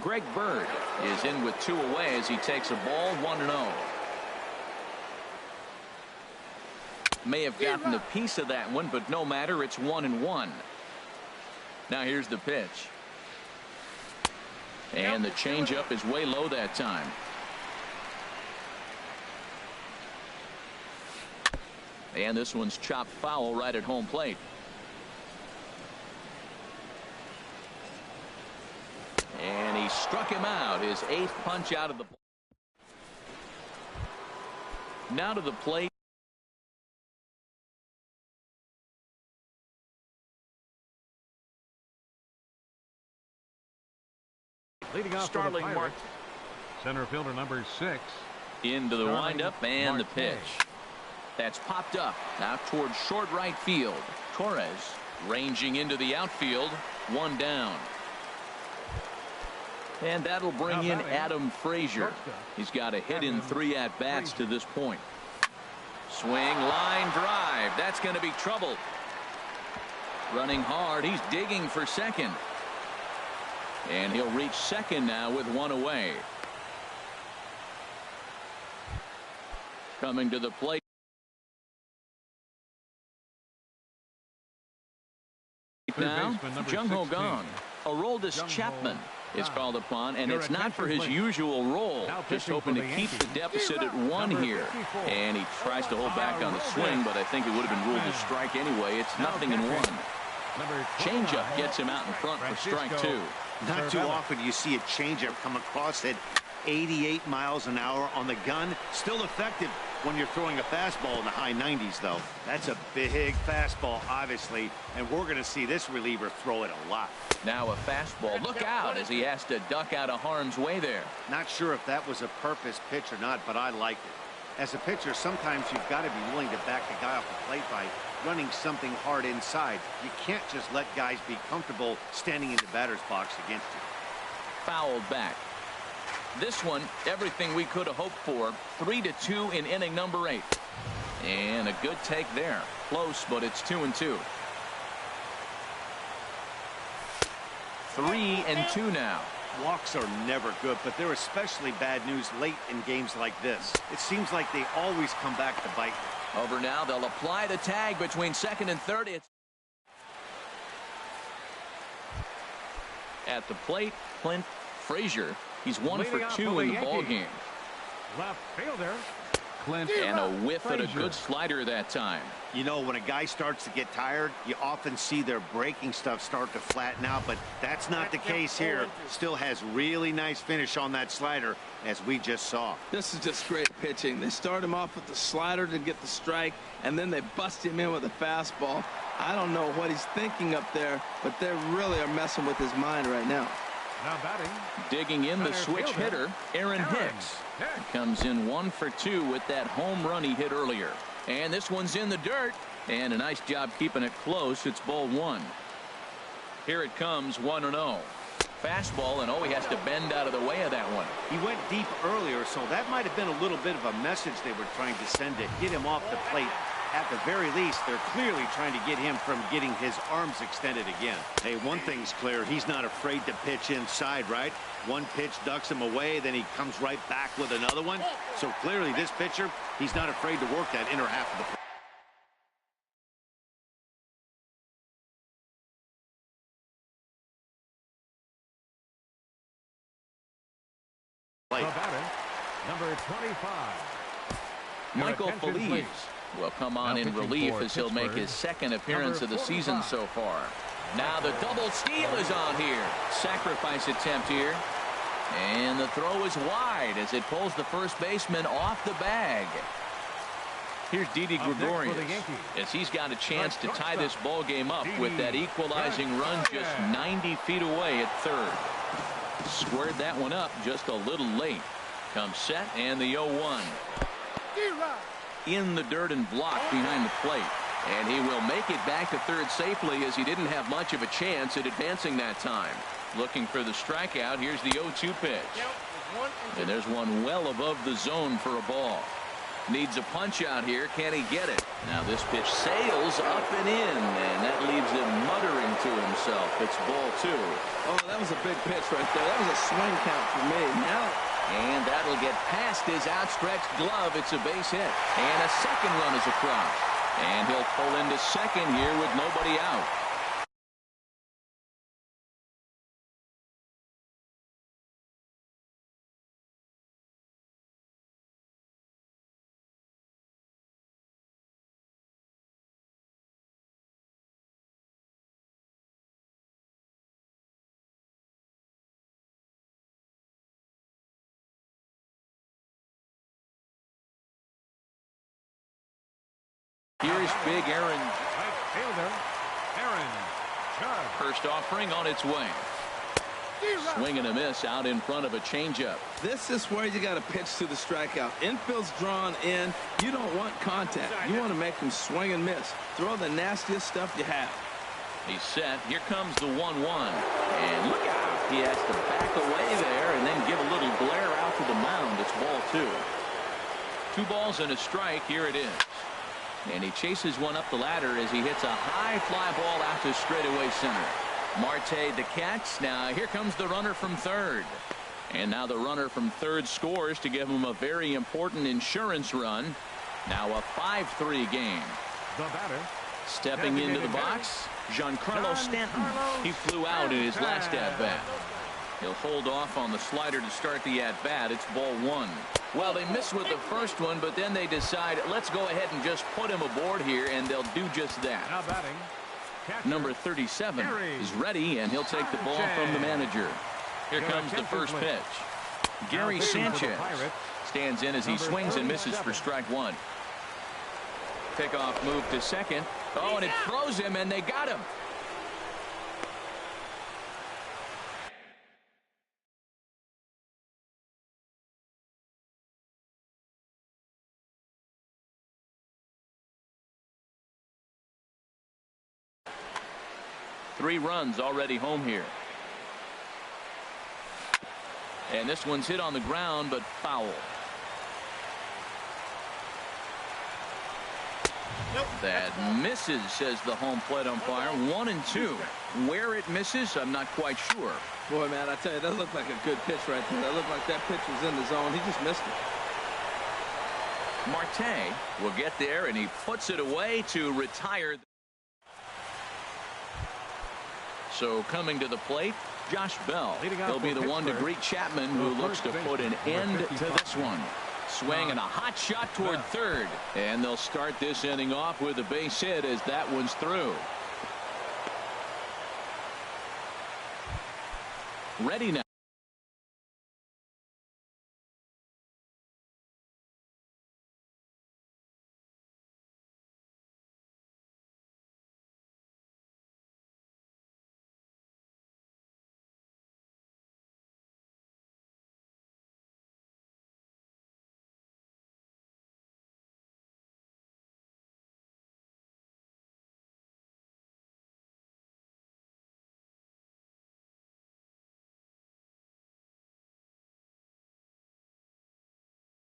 Speaker 1: Greg Bird is in with 2 away as he takes a ball 1-0. May have gotten a piece of that one, but no matter, it's 1-1. Now here's the pitch. And the changeup is way low that time. And this one's chopped foul right at home plate. And he struck him out, his 8th punch out of the. Now to the plate.
Speaker 2: Leading off
Speaker 1: Starling
Speaker 2: for the
Speaker 1: Mark.
Speaker 2: Center fielder number 6.
Speaker 1: Into the windup and the pitch. That's popped up now towards short right field. Torres ranging into the outfield. 1 down. And that'll bring in Adam Frazier. He's got a hit in 3 at-bats to this point. Swing, line drive. That's going to be trouble. Running hard. He's digging for second. And he'll reach second now with 1 away. Coming to the plate. Now, Jung-Ho Gong. Aroldis Chapman is called upon, and it's not for his usual role. Just hoping to keep the deficit at 1 here. And he tries to hold back on the swing, but I think it would have been ruled a strike anyway. It's 0-1. Changeup gets him out in front for strike 2.
Speaker 4: Not too often you see a changeup come across at 88 miles an hour on the gun. Still effective when you're throwing a fastball in the high 90s, though. That's a big fastball, obviously, and we're going to see this reliever throw it a lot.
Speaker 1: Now a fastball. Look out as he has to duck out of harm's way there.
Speaker 4: Not sure if that was a purpose pitch or not, but I like it. As a pitcher, sometimes you've got to be willing to back the guy off the plate by running something hard inside. You can't just let guys be comfortable standing in the batter's box against you.
Speaker 1: Fouled back. This one, everything we could have hoped for. 3-2 in inning number 8. And a good take there. Close, but it's 2-2. 3-2 now.
Speaker 4: Walks are never good, but they're especially bad news late in games like this. It seems like they always come back to bite.
Speaker 1: Over now, they'll apply the tag between second and third. It's at the plate, Clint Frazier. He's 1 for 2 in the ball game.
Speaker 2: Left fielder Clint.
Speaker 1: And a whiff at a good slider that time.
Speaker 4: You know, when a guy starts to get tired, you often see their breaking stuff start to flatten out, but that's not the case here. Still has really nice finish on that slider, as we just saw.
Speaker 3: This is just great pitching. They start him off with the slider to get the strike, and then they bust him in with a fastball. I don't know what he's thinking up there, but they really are messing with his mind right now.
Speaker 2: Now batting.
Speaker 1: Digging in the switch hitter, Aaron Hicks. Comes in 1 for 2 with that home run he hit earlier. And this one's in the dirt. And a nice job keeping it close. It's ball 1. Here it comes, 1-0. Fastball, and he has to bend out of the way of that one.
Speaker 4: He went deep earlier, so that might have been a little bit of a message they were trying to send to get him off the plate. At the very least, they're clearly trying to get him from getting his arms extended again. Hey, one thing's clear. He's not afraid to pitch inside, right? One pitch ducks him away, then he comes right back with another one. So clearly this pitcher, he's not afraid to work that inner half of the plate.
Speaker 2: Number 25.
Speaker 1: Michael Feliz will come on in relief as he'll make his second appearance of the season so far. Now the double steal is on here. Sacrifice attempt here. And the throw is wide as it pulls the first baseman off the bag. Here's Didi Gregorius as he's got a chance to tie this ball game up with that equalizing run just 90 feet away at third. Squared that one up just a little late. Comes set and the 0-1. In the dirt and blocked behind the plate. And he will make it back to third safely as he didn't have much of a chance at advancing that time. Looking for the strikeout. Here's the 0-2 pitch. And there's one well above the zone for a ball. Needs a punch out here. Can he get it? Now this pitch sails up and in, and that leaves him muttering to himself. It's ball 2.
Speaker 3: Oh, that was a big pitch right there. That was a swing count for me. Now,
Speaker 1: and that'll get past his outstretched glove. It's a base hit. And a second run is across. And he'll pull into second here with nobody out. Here's big Aaron.
Speaker 2: Right fielder, Aaron Judge.
Speaker 1: First offering on its way. Swing and a miss out in front of a changeup.
Speaker 3: this is where you got to pitch to the strikeout. Infield's drawn in. You don't want contact. You want to make them swing and miss. Throw the nastiest stuff you have.
Speaker 1: He's set. Here comes the 1-1. And look out. He has to back away there and then give a little glare out to the mound. It's ball 2. 2 balls and a strike. Here it is. And he chases one up the ladder as he hits a high fly ball out to straightaway center. Marte the catch. Now here comes the runner from third. And now the runner from third scores to give him a very important insurance run. Now a 5-3 game.
Speaker 2: The batter.
Speaker 1: Stepping into the box, Giancarlo Stanton. He flew out in his last at-bat. He'll hold off on the slider to start the at-bat. It's ball 1. Well, they missed with the first one, but then they decide, let's go ahead and just put him aboard here, and they'll do just that.
Speaker 2: Now batting. Catcher.
Speaker 1: Number 37 is ready, and he'll take the ball from the manager. Here comes the first pitch. Gary Sanchez stands in as he swings and misses for strike 1. Pickoff move to second. Oh, and it throws him, and they got him. Three runs already home here. And this one's hit on the ground, but foul. That misses, says the home plate umpire. 1-2. Where it misses, I'm not quite sure.
Speaker 3: Boy, man, I tell you, that looked like a good pitch right there. That looked like that pitch was in the zone. He just missed it.
Speaker 1: Marte will get there, and he puts it away to retire. So coming to the plate, Josh Bell. He'll be the one to greet Chapman, who looks to put an end to this one. Swing and a hot shot toward third. And they'll start this inning off with a base hit as that one's through. Ready now.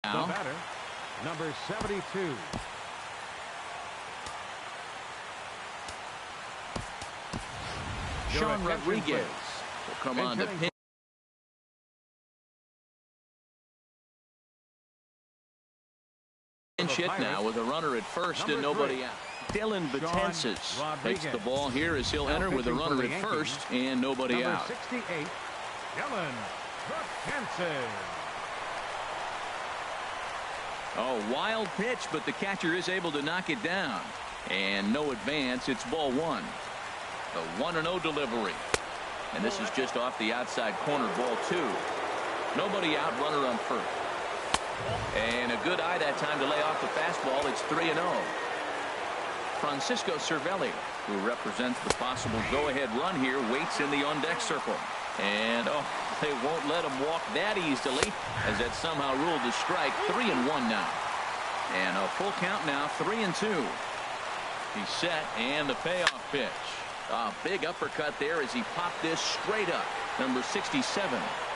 Speaker 2: The batter, number 72.
Speaker 1: Sean Rodriguez will come on to pitch. Pinch hit now with a runner at first and nobody out. Dylan Betances takes the ball here as he'll enter with a runner at first and nobody out.
Speaker 2: 68, Dylan Betances.
Speaker 1: Oh, wild pitch, but the catcher is able to knock it down. And no advance. It's ball 1. The 1-0 delivery. And this is just off the outside corner, ball 2. Nobody out, runner on first. And a good eye that time to lay off the fastball. It's 3-0. Francisco Cervelli, who represents the possible go-ahead run here, waits in the on-deck circle. And, oh, they won't let him walk that easily, as that somehow ruled a strike. 3-1 now. And a full count now, 3-2. He's set, and the payoff pitch. A big uppercut there as he popped this straight up. Number 67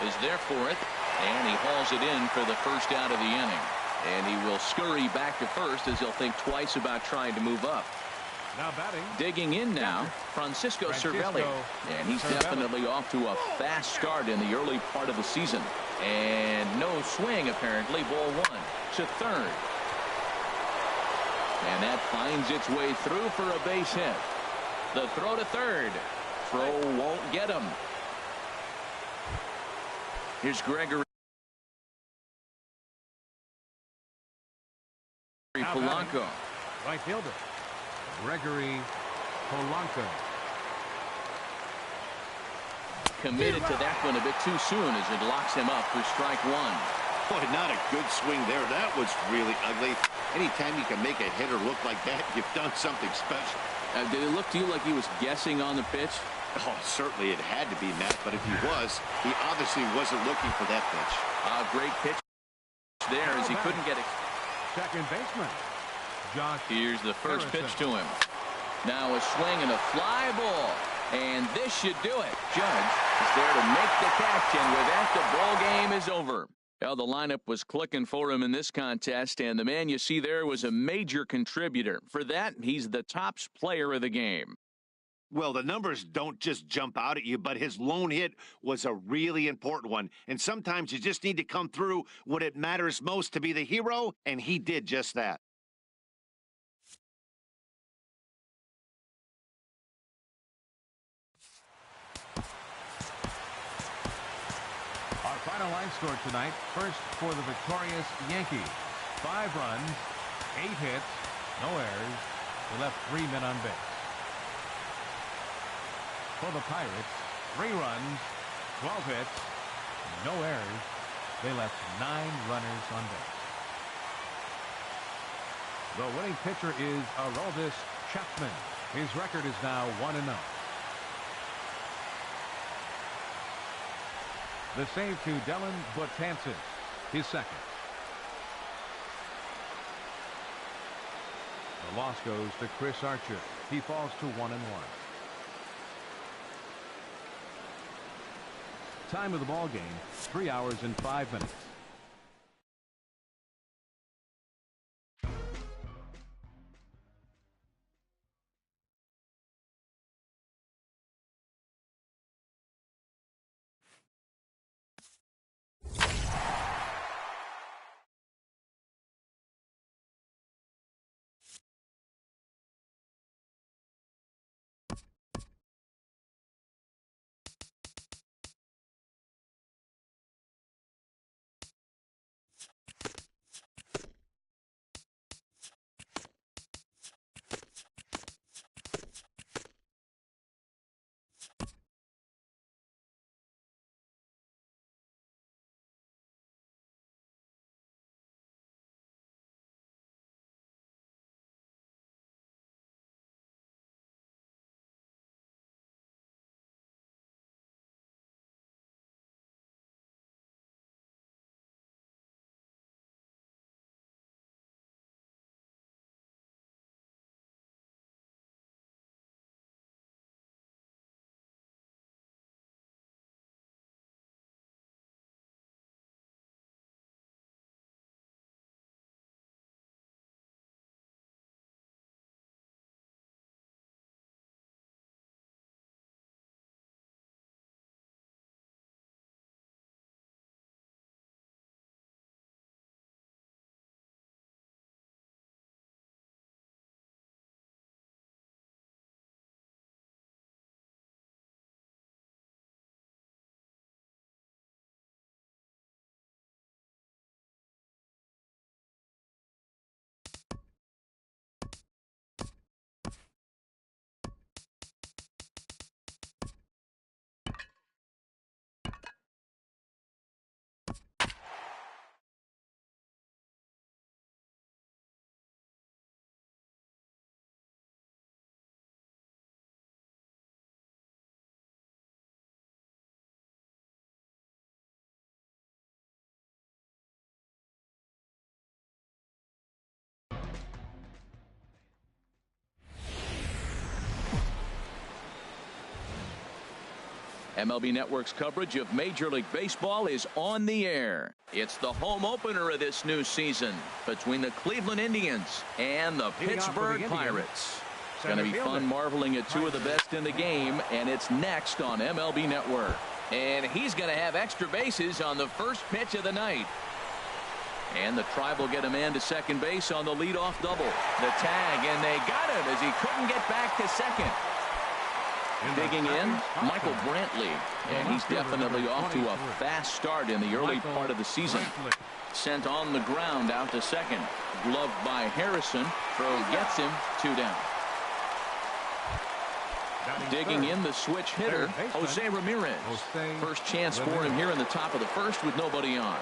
Speaker 1: is there for it, and he hauls it in for the first out of the inning. And he will scurry back to first as he'll think twice about trying to move up.
Speaker 2: Now batting.
Speaker 1: Digging in now, Francisco Cervelli. And he's definitely off to a fast start in the early part of the season. And no swing, apparently. Ball one to third. And that finds its way through for a base hit. The throw to third. Throw won't get him. Here's Gregory Polanco.
Speaker 2: Right fielder Gregory Polanco.
Speaker 1: Committed to that one a bit too soon as it locks him up for strike one.
Speaker 4: Boy, not a good swing there. That was really ugly. Anytime you can make a hitter look like that, you've done something special.
Speaker 1: Did it look to you like he was guessing on the pitch?
Speaker 4: Oh, certainly it had to be, Matt, but if he was, he obviously wasn't looking for that pitch.
Speaker 1: A great pitch there as he couldn't get it.
Speaker 2: Second baseman Josh.
Speaker 1: Here's the first pitch to him. Now a swing and a fly ball. And this should do it. Judge is there to make the catch, and with that, the ball game is over. Well, the lineup was clicking for him in this contest, and the man you see there was a major contributor. For that, he's the top player of the game.
Speaker 4: Well, the numbers don't just jump out at you, but his lone hit was a really important one. And sometimes you just need to come through when it matters most to be the hero, and he did just that.
Speaker 2: Our final line score tonight. First for the victorious Yankees. 5 runs, 8 hits, no errors. They left 3 men on base. For the Pirates, 3 runs, 12 hits, no errors. They left 9 runners on base. The winning pitcher is Aroldis Chapman. His record is now 1-0. The save to Dylan Betances, his second. The loss goes to Chris Archer. He falls to 1-1. Time of the ball game, 3 hours and 5 minutes.
Speaker 1: MLB Network's coverage of Major League Baseball is on the air. It's the home opener of this new season between the Cleveland Indians and the Pittsburgh Pirates. It's going to be fun marveling at two of the best in the game, and it's next on MLB Network. And he's going to have extra bases on the first pitch of the night. And the Tribe will get a man to second base on the leadoff double. The tag, and they got him as he couldn't get back to second. Digging in, Michael Brantley, and he's definitely off to a fast start in the early part of the season. Sent on the ground out to second. Gloved by Harrison. Throw gets him, 2 down. Digging in, the switch hitter, Jose Ramirez. First chance for him here in the top of the first with nobody on.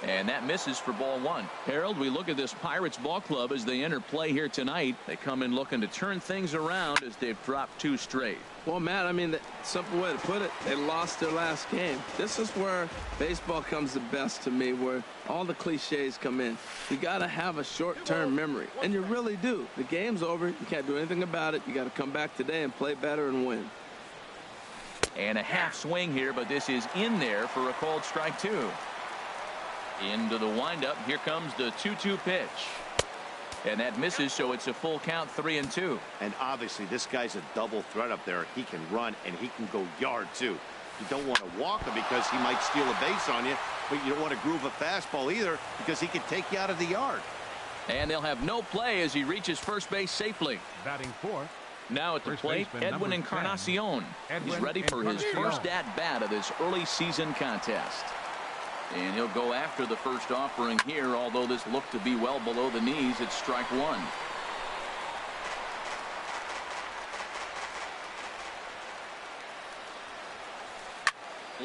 Speaker 1: And that misses for ball 1. Harold, we look at this Pirates ball club as they enter play here tonight. They come in looking to turn things around as they've dropped 2 straight.
Speaker 3: Well, Matt, I mean, the simple way to put it, they lost their last game. This is where baseball comes the best to me, where all the cliches come in. You got to have a short-term memory, and you really do. The game's over. You can't do anything about it. You got to come back today and play better and win.
Speaker 1: And a half swing here, but this is in there for a called strike 2. Into the windup. Here comes the 2-2 pitch. And that misses, so it's a full count, 3-2.
Speaker 4: And obviously, this guy's a double threat up there. He can run, and he can go yard, too. You don't want to walk him because he might steal a base on you, but you don't want to groove a fastball either because he can take you out of the yard.
Speaker 1: And they'll have no play as he reaches first base safely.
Speaker 2: Batting fourth.
Speaker 1: Now at the plate, Edwin Encarnacion. He's ready for his first at-bat of this early season contest. And he'll go after the first offering here, although this looked to be well below the knees. It's strike 1.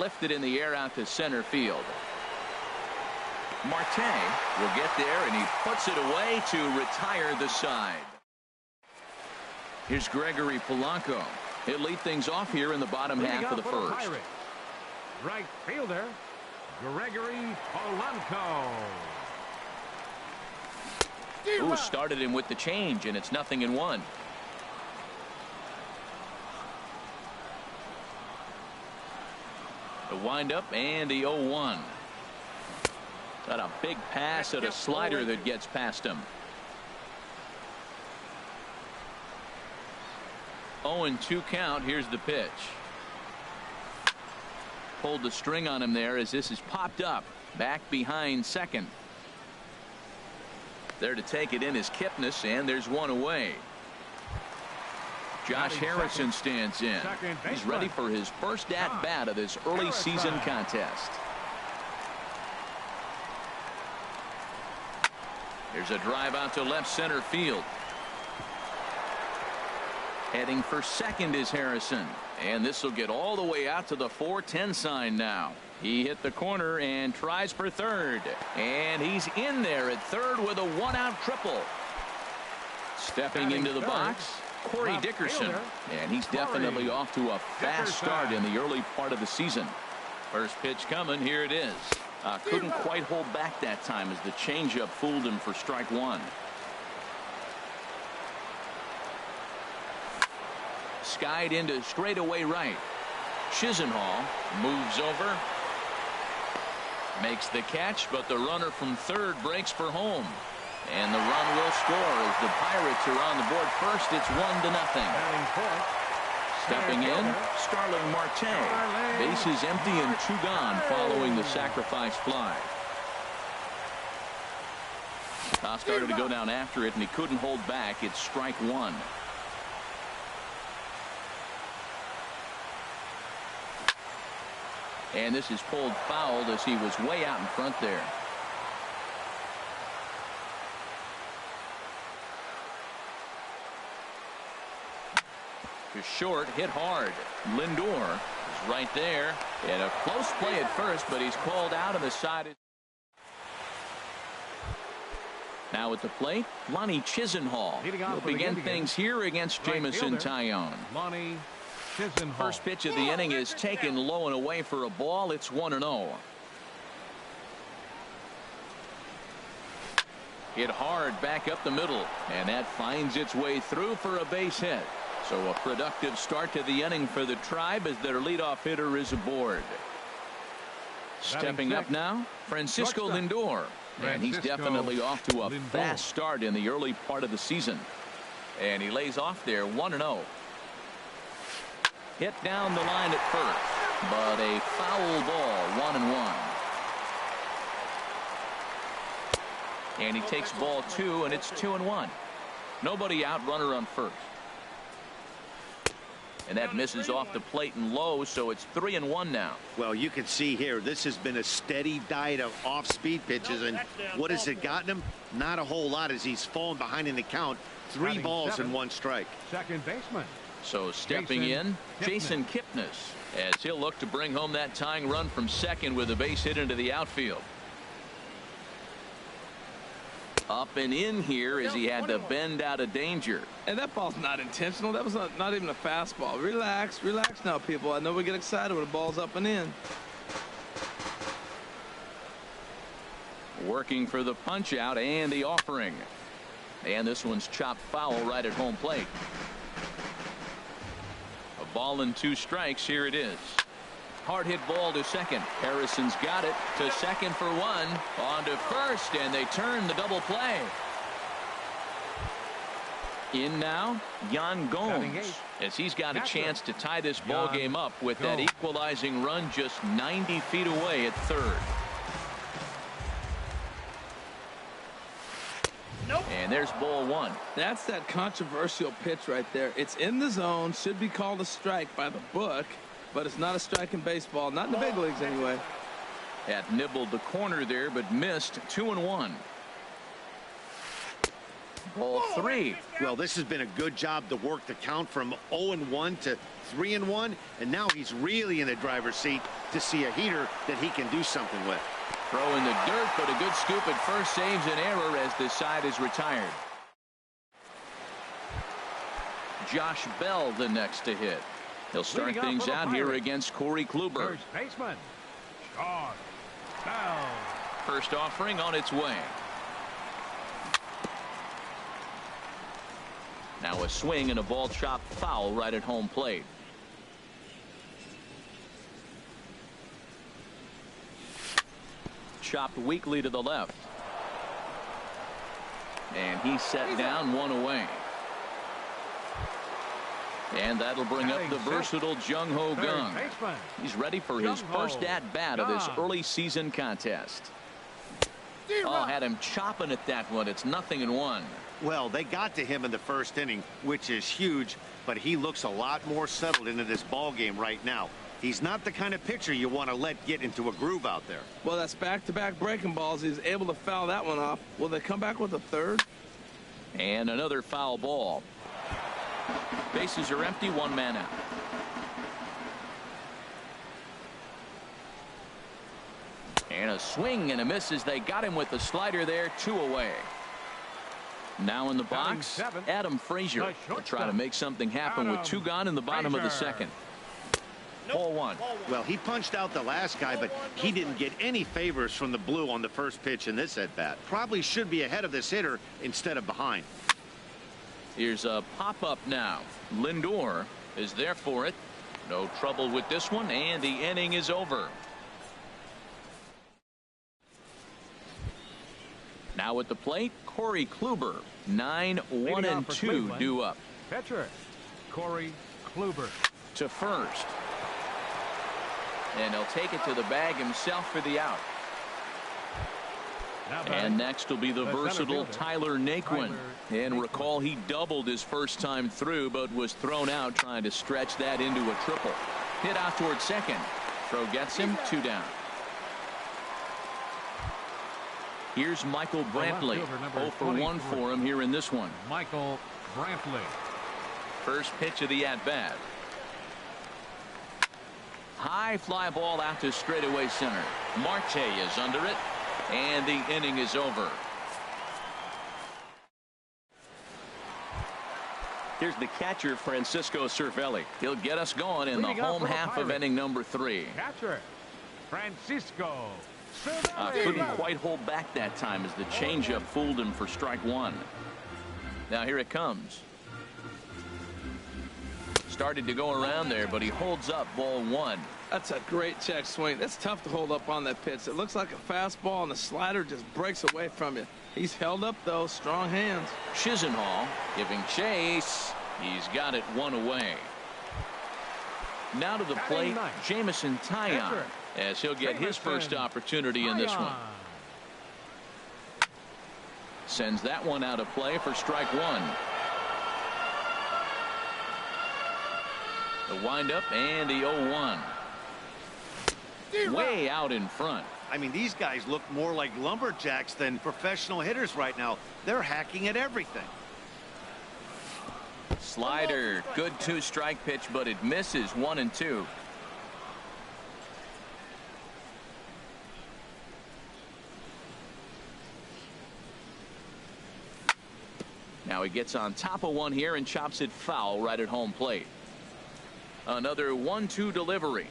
Speaker 1: Lifted in the air out to center field. Marte will get there, and he puts it away to retire the side. Here's Gregory Polanco. He'll lead things off here in the bottom half of the first.
Speaker 2: Right fielder, Gregory Polanco.
Speaker 1: Ooh, started him with the change, and it's 0-1. The windup and the 0-1. Got a big pass at a slider that gets past him. 0-2 count. Here's the pitch. Pulled the string on him there as this is popped up. Back behind second. There to take it in is Kipnis, and there's one away. Josh Harrison stands in. He's ready for his first at-bat of this early season contest. Here's a drive out to left center field. Heading for second is Harrison. And this will get all the way out to the 4-10 sign now. He hit the corner and tries for third. And he's in there at third with a one-out triple. Stepping into the box, Corey Dickerson. And he's definitely off to a fast start in the early part of the season. First pitch coming. Here it is. Couldn't quite hold back that time as the changeup fooled him for strike 1. Skied into straightaway right. Chisenhall moves over. Makes the catch, but the runner from third breaks for home. And the run will score as the Pirates are on the board first. It's 1-0. Stepping in, Starling Marte. Bases empty and 2 gone following the sacrifice fly. Started to go down after it, and he couldn't hold back. It's strike 1. And this is pulled foul as he was way out in front there. To short, hit hard. Lindor is right there. And a close play at first, but he's called out on the side. Now at the plate, Lonnie Chisenhall will begin things here against Jamison Tyone. First pitch of the inning is taken low and away for a ball. It's 1-0. Hit hard back up the middle, and that finds its way through for a base hit. So a productive start to the inning for the Tribe as their leadoff hitter is aboard. Stepping up now, Francisco Lindor. And he's definitely off to a fast start in the early part of the season. And he lays off there 1-0. Hit down the line at first, but a foul ball, 1-1. And he takes ball 2, and it's 2-1. Nobody out, runner on first. And that misses off the plate and low, so it's 3-1 now.
Speaker 4: Well, you can see here, this has been a steady diet of off-speed pitches, and what has it gotten him? Not a whole lot as he's fallen behind in the count. 3 balls and 1 strike.
Speaker 2: Second baseman.
Speaker 1: So stepping in, Jason Kipnis, as he'll look to bring home that tying run from second with a base hit into the outfield. Up and in here as he had to bend out of danger.
Speaker 3: And that ball's not intentional. That was not even a fastball. Relax, relax now, people. I know we get excited when the ball's up and in.
Speaker 1: Working for the punch out and the offering. And this one's chopped foul right at home plate. A ball and 2 strikes. Here it is. Hard hit ball to second. Harrison's got it to second for 1. On to first, and they turn the double play. In now, Yan Gomes, as he's got a chance to tie this ball game up with that equalizing run just 90 feet away at third. And there's ball 1.
Speaker 3: That's that controversial pitch right there. It's in the zone, should be called a strike by the book, but it's not a strike in baseball, not in the big leagues anyway.
Speaker 1: That nibbled the corner there, but missed. 2-1. Ball 3.
Speaker 4: Well, this has been a good job to work the count from 0-1 to 3-1, and now he's really in the driver's seat to see a heater that he can do something with.
Speaker 1: Throw in the dirt, but a good scoop at first saves an error as the side is retired. Josh Bell the next to hit. He'll start things out here against Corey Kluber.
Speaker 2: First baseman, Josh Bell.
Speaker 1: First offering on its way. Now a swing and a ball chopped foul right at home plate. Chopped weakly to the left. And he's set down 1 away. And that'll bring up the versatile Jung Ho Kang. He's ready for his first at-bat of this early season contest. Oh, had him chopping at that one. It's 0-1.
Speaker 4: Well, they got to him in the first inning, which is huge, but he looks a lot more settled into this ball game right now. He's not the kind of pitcher you want to let get into a groove out there.
Speaker 3: Well, that's back-to-back breaking balls. He's able to foul that one off. Will they come back with a third?
Speaker 1: And another foul ball. Bases are empty, 1 man out. And a swing and a miss as they got him with the slider there, 2 away. Now in the box, Adam Frazier will try to make something happen with 2 gone in the bottom of the second. Ball 1.
Speaker 4: Well, he punched out the last guy, but he didn't get any favors from the blue on the first pitch in this at-bat. Probably should be ahead of this hitter instead of behind.
Speaker 1: Here's a pop-up now. Lindor is there for it. No trouble with this one, and the inning is over. Now at the plate, Corey Kluber. 9-1-2 due up.
Speaker 2: Pitcher, Corey Kluber.
Speaker 1: To first. And he'll take it to the bag himself for the out. And next will be the versatile Tyler Naquin. And recall, he doubled his first time through, but was thrown out trying to stretch that into a triple. Hit out towards second. Throw gets him, 2 down. Here's Michael Brantley. 0 for 1 for him here in this one.
Speaker 2: Michael Brantley.
Speaker 1: First pitch of the at-bat. High fly ball out to straightaway center. Marte is under it, and the inning is over.
Speaker 5: Here's the catcher, Francisco Cervelli.
Speaker 1: He'll get us going in the home half of inning number 3.
Speaker 2: Catcher, Francisco
Speaker 1: Couldn't quite hold back that time as the changeup fooled him for strike 1. Now here it comes. Started to go around there, but he holds up ball one.
Speaker 3: That's a great check swing. That's tough to hold up on that pitch. It looks like a fastball, and the slider just breaks away from you. He's held up, though. Strong hands.
Speaker 1: Chisenhall giving chase. He's got it one away. Now to the plate, Jamison Taillon, as he'll get his first opportunity in this one. Sends that one out of play for strike one. The windup and the 0-1. Way out in front.
Speaker 4: I mean, these guys look more like lumberjacks than professional hitters right now. They're hacking at everything.
Speaker 1: Slider, good 2-strike pitch, but it misses 1-2. Now he gets on top of one here and chops it foul right at home plate. Another 1-2 delivery.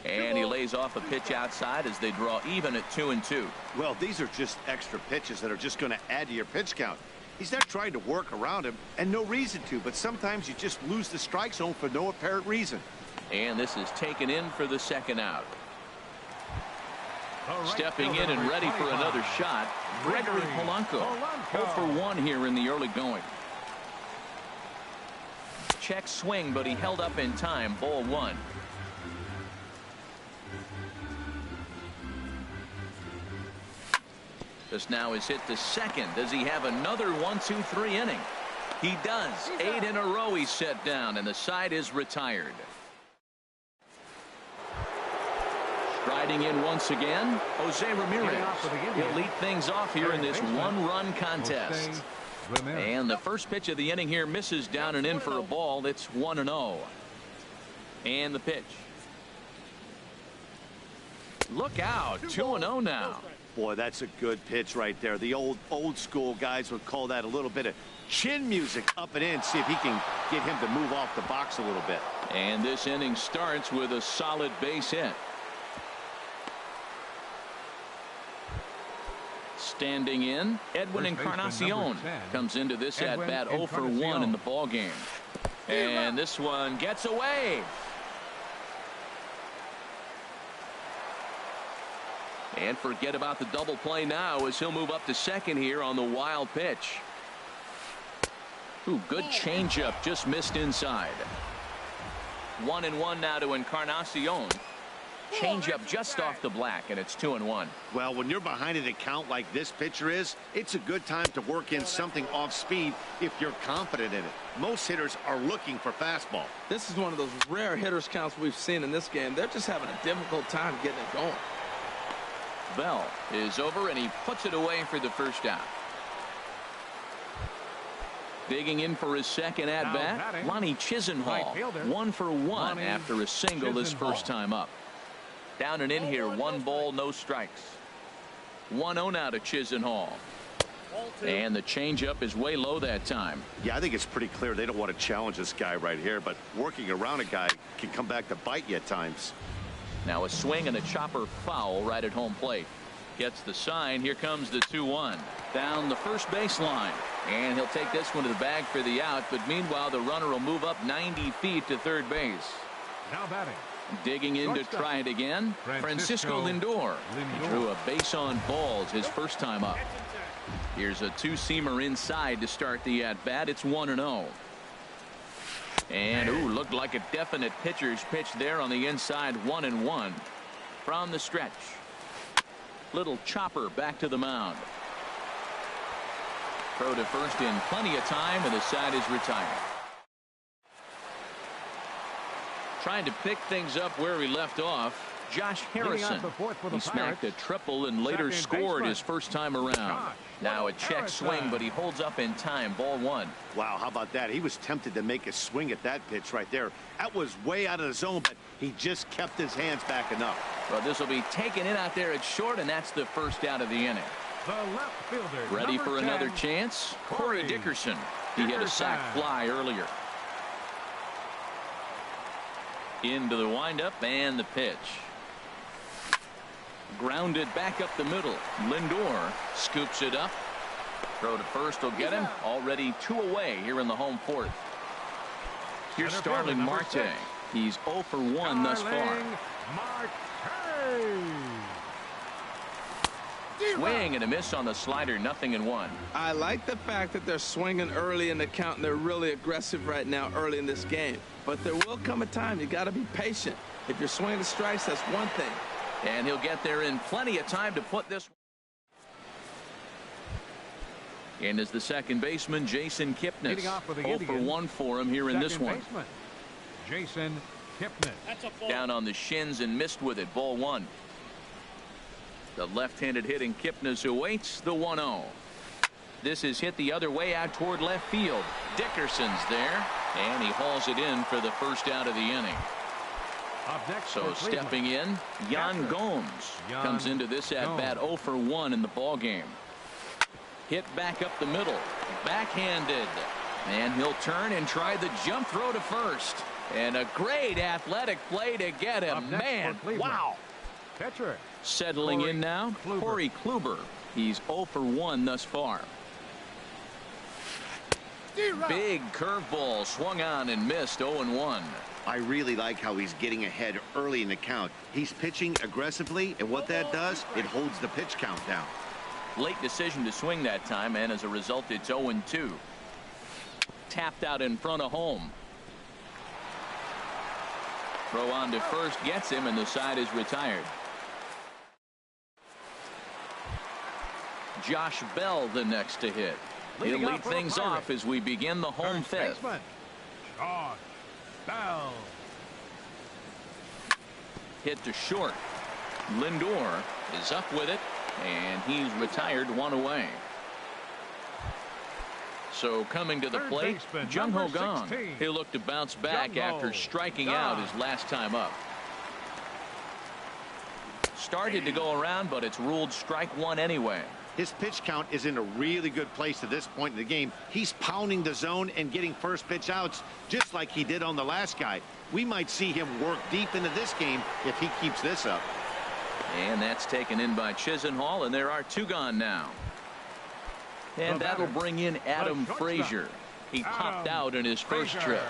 Speaker 1: And he lays off a pitch outside as they draw even at 2-2.
Speaker 4: Well, these are just extra pitches that are just going to add to your pitch count. He's not trying to work around him, and no reason to, but sometimes you just lose the strike zone for no apparent reason.
Speaker 1: And this is taken in for the second out. Stepping in and ready for another shot, Gregory Polanco. 0 for 1 here in the early going. Check swing, but he held up in time. Ball one. This now is hit to second. Does he have another 1-2-3 inning? He does. 8 in a row he's set down, and the side is retired. Striding in once again, Jose Ramirez. He'll lead things off here in this one-run contest. And the first pitch of the inning here misses down and in for a ball. It's 1-0. And the pitch. Look out, 2-0 now.
Speaker 4: Boy, that's a good pitch right there. The old school guys would call that a little bit of chin music up and in. See if he can get him to move off the box a little bit.
Speaker 1: And this inning starts with a solid base hit. Standing in, Edwin Encarnacion comes into this at bat 0 for 1 in the ball game. And this one gets away. And forget about the double play now as he'll move up to second here on the wild pitch. Ooh, good changeup, just missed inside. 1-1 now to Encarnacion. Changeup just off the black, and it's 2-1.
Speaker 4: Well, when you're behind an account like this pitcher is, it's a good time to work in something off speed if you're confident in it. Most hitters are looking for fastball.
Speaker 3: This is one of those rare hitters counts we've seen in this game. They're just having a difficult time getting it going.
Speaker 1: Bell is over, and he puts it away for the first out. Digging in for his second at-bat, Lonnie Chisenhall. 1 for 1 after a single his first time up. Down and in here, 1 ball, no strikes. 1-0 now to Chisenhall. And the changeup is way low that time.
Speaker 4: Yeah, I think it's pretty clear they don't want to challenge this guy right here, but working around a guy can come back to bite you at times.
Speaker 1: Now a swing and a chopper foul right at home plate. Gets the sign. Here comes the 2-1. Down the first baseline. And he'll take this one to the bag for the out, but meanwhile the runner will move up 90 feet to third base.
Speaker 2: Now batting.
Speaker 1: Digging in to try it again, Francisco Lindor. He drew a base on balls his first time up. Here's a 2-seamer inside to start the at-bat. It's 1-0. And, ooh, looked like a definite pitcher's pitch there on the inside. 1-1 from the stretch. Little chopper back to the mound. Throw to first in plenty of time, and the side is retired. Trying to pick things up where he left off, Josh Harrison. He smacked a triple and later scored his first time around. Now a check swing, but he holds up in time. Ball one.
Speaker 4: Wow, how about that? He was tempted to make a swing at that pitch right there. That was way out of the zone, but he just kept his hands back enough.
Speaker 1: Well, this will be taken in out there at short, and that's the first out of the inning.
Speaker 2: The left fielder,
Speaker 1: ready for another chance? Corey Dickerson. He hit a sac fly earlier. Into the windup and the pitch. Grounded back up the middle. Lindor scoops it up. Throw to first will get him. Already 2 away here in the home fourth. Here's Starling Marte. He's 0 for 1 thus far. Swing and a miss on the slider, 0-1.
Speaker 3: I like the fact that they're swinging early in the count, and they're really aggressive right now early in this game. But there will come a time you got to be patient. If you're swinging the strikes, that's one thing.
Speaker 1: And he'll get there in plenty of time to put this. And as the second baseman, Jason Kipnis. 0 for 1 for him here in this one.
Speaker 2: Jason Kipnis.
Speaker 1: Down on the shins and missed with it. Ball 1. The left-handed hitting Kipnis awaits the 1-0. This is hit the other way out toward left field. Dickerson's there, and he hauls it in for the first out of the inning. So stepping in, Yan Gomes comes into this at-bat 0 for 1 in the ball game. Hit back up the middle, backhanded, and he'll turn and try the jump throw to first. And a great athletic play to get him. Man, wow.
Speaker 2: Catcher.
Speaker 1: Settling in now, Corey Kluber. He's 0 for 1 thus far. Big curveball swung on and missed. 0-1.
Speaker 4: I really like how he's getting ahead early in the count. He's pitching aggressively, and what that does, it holds the pitch count down.
Speaker 1: Late decision to swing that time, and as a result, it's 0-2. Tapped out in front of home. Throw on to first gets him, and the side is retired. Josh Bell the next to hit. He'll lead things off as we begin the home fifth.
Speaker 2: Josh Bell.
Speaker 1: Hit to short. Lindor is up with it, and he's retired, 1 away. So coming to the plate, Jung-Ho Kang. He'll look to bounce back after striking out his last time up. Started to go around, but it's ruled strike 1 anyway.
Speaker 4: His pitch count is in a really good place at this point in the game. He's pounding the zone and getting first pitch outs just like he did on the last guy. We might see him work deep into this game if he keeps this up.
Speaker 1: And that's taken in by Chisenhall, and there are 2 gone now. And that'll bring in Adam Frazier. He popped out in his first trip.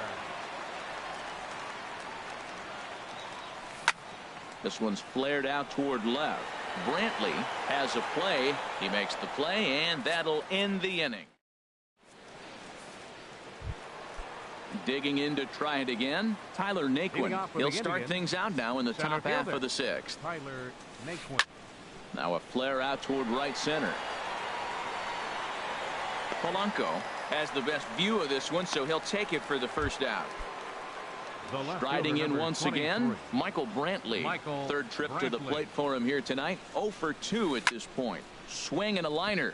Speaker 1: This one's flared out toward left. Brantley has a play. He makes the play, and that'll end the inning. Digging in to try it again, Tyler Naquin. He'll start things out now in the top half of the 6th.
Speaker 2: Tyler Naquin.
Speaker 1: Now a flare out toward right center. Polanco has the best view of this one, so he'll take it for the first out. Striding in once again, Michael Brantley. Third trip to the plate for him here tonight. 0 for 2 at this point. Swing and a liner,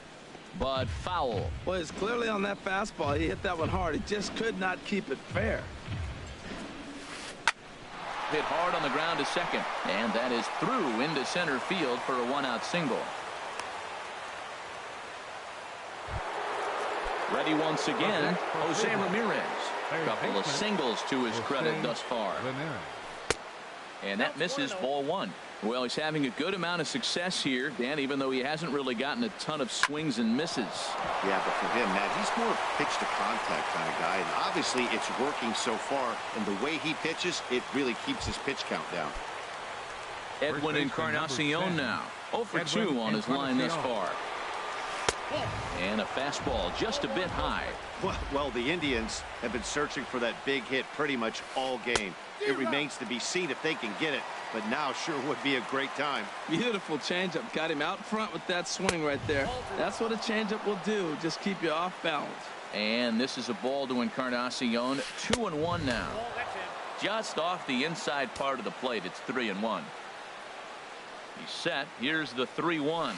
Speaker 1: but foul.
Speaker 3: Well, it's clearly on that fastball. He hit that one hard. He just could not keep it fair.
Speaker 1: Hit hard on the ground to second, and that is through into center field for a 1-out single. Ready once again, Jose Ramirez. A couple of singles to his credit thus far. And that misses, ball 1. Well, he's having a good amount of success here, Dan, even though he hasn't really gotten a ton of swings and misses.
Speaker 4: Yeah, but for him, Matt, he's more pitch to contact kind of guy. And obviously, it's working so far. And the way he pitches, it really keeps his pitch count down.
Speaker 1: Edwin Encarnacion now. 0 for 2 on his line thus far. And a fastball just a bit high.
Speaker 4: Well, the Indians have been searching for that big hit pretty much all game. It remains to be seen if they can get it, but now sure would be a great time.
Speaker 3: Beautiful changeup. Got him out front with that swing right there. That's what a changeup will do. Just keep you off balance.
Speaker 1: And this is a ball to Encarnacion. 2-1 now. Just off the inside part of the plate. It's 3-1. He's set. Here's the 3-1.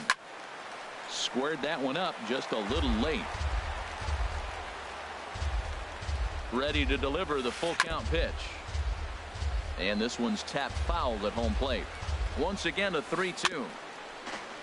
Speaker 1: Squared that one up just a little late. Ready to deliver the full count pitch. And this one's tapped foul at home plate. Once again a 3-2.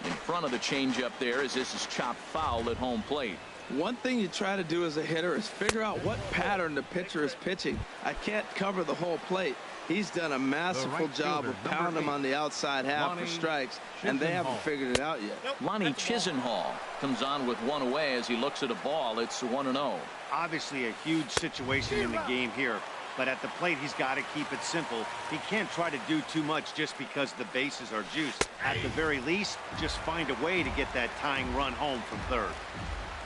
Speaker 1: In front of the changeup there as this is chopped foul at home plate.
Speaker 3: One thing you try to do as a hitter is figure out what pattern the pitcher is pitching. I can't cover the whole plate. He's done a masterful job of pounding him on the outside half for strikes, and they haven't figured it out yet.
Speaker 1: Lonnie Chisenhall comes on with 1 away as he looks at a ball. It's 1-0.
Speaker 4: Obviously a huge situation in the game here. but at the plate, he's got to keep it simple. He can't try to do too much just because the bases are juiced. At the very least, just find a way to get that tying run home from third.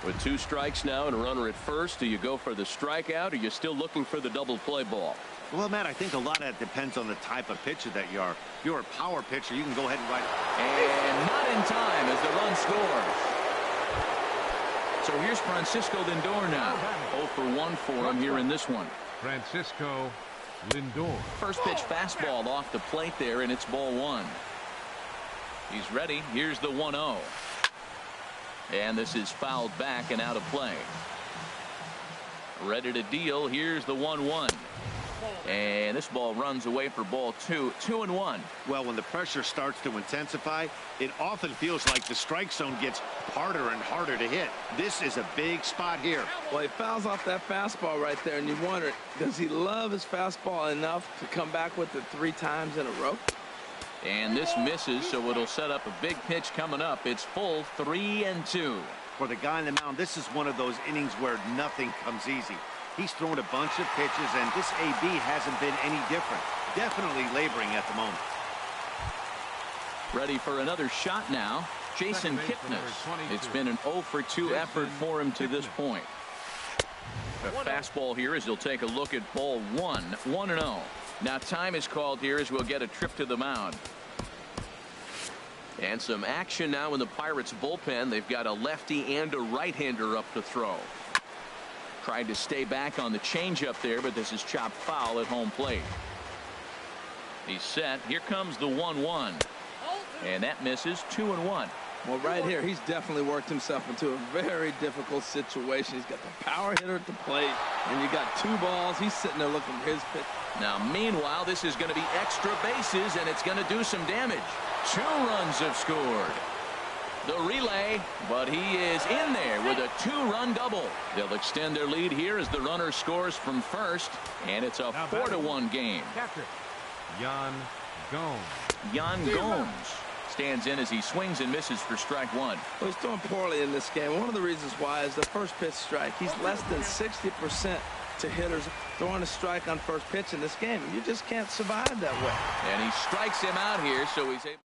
Speaker 5: With 2 strikes now and a runner at first, do you go for the strikeout, or are you still looking for the double play ball?
Speaker 4: Well, Matt, I think a lot of that depends on the type of pitcher that you are. If you're a power pitcher, you can go ahead and ride.
Speaker 1: And not in time as the run scores. So here's Francisco Lindor now. 0 for 1 for him here in this one.
Speaker 2: Francisco Lindor.
Speaker 1: First pitch fastball off the plate there, and it's ball 1. He's ready. Here's the 1-0. And this is fouled back and out of play. Ready to deal. Here's the 1-1. And this ball runs away for ball 2. 2-1.
Speaker 4: Well, when the pressure starts to intensify, it often feels like the strike zone gets harder and harder to hit. This is a big spot here.
Speaker 3: Well, he fouls off that fastball right there, and you wonder, does he love his fastball enough to come back with it 3 times in a row?
Speaker 1: And this misses, so it'll set up a big pitch coming up. It's full 3-2.
Speaker 4: For the guy on the mound, this is one of those innings where nothing comes easy. He's thrown a bunch of pitches, and this AB hasn't been any different. Definitely laboring at the moment.
Speaker 1: Ready for another shot now. Jason Kipnis. It's been an 0 for 2 effort for him to this point. A fastball here as he'll take a look at ball 1. 1-0. Now time is called here as we'll get a trip to the mound. And some action now in the Pirates bullpen. They've got a lefty and a right-hander up to throw. Tried to stay back on the changeup there, but this is chopped foul at home plate. He's set. Here comes the 1-1. And that misses. 2-1.
Speaker 3: Well, right here, he's definitely worked himself into a very difficult situation. He's got the power hitter at the plate, and you got 2 balls. He's sitting there looking for his pitch.
Speaker 1: Now, meanwhile, this is going to be extra bases, and it's going to do some damage. 2 runs have scored. The relay, but he is in there with a 2-run double. They'll extend their lead here as the runner scores from first, and it's a 4-1 game.
Speaker 2: Catcher, Yan Gomes.
Speaker 1: Yan Gomes stands in as he swings and misses for strike 1.
Speaker 3: Well, he's throwing poorly in this game. One of the reasons why is the first pitch strike. He's less than 60% to hitters throwing a strike on first pitch in this game. You just can't survive that way.
Speaker 1: And he strikes him out here, so he's able.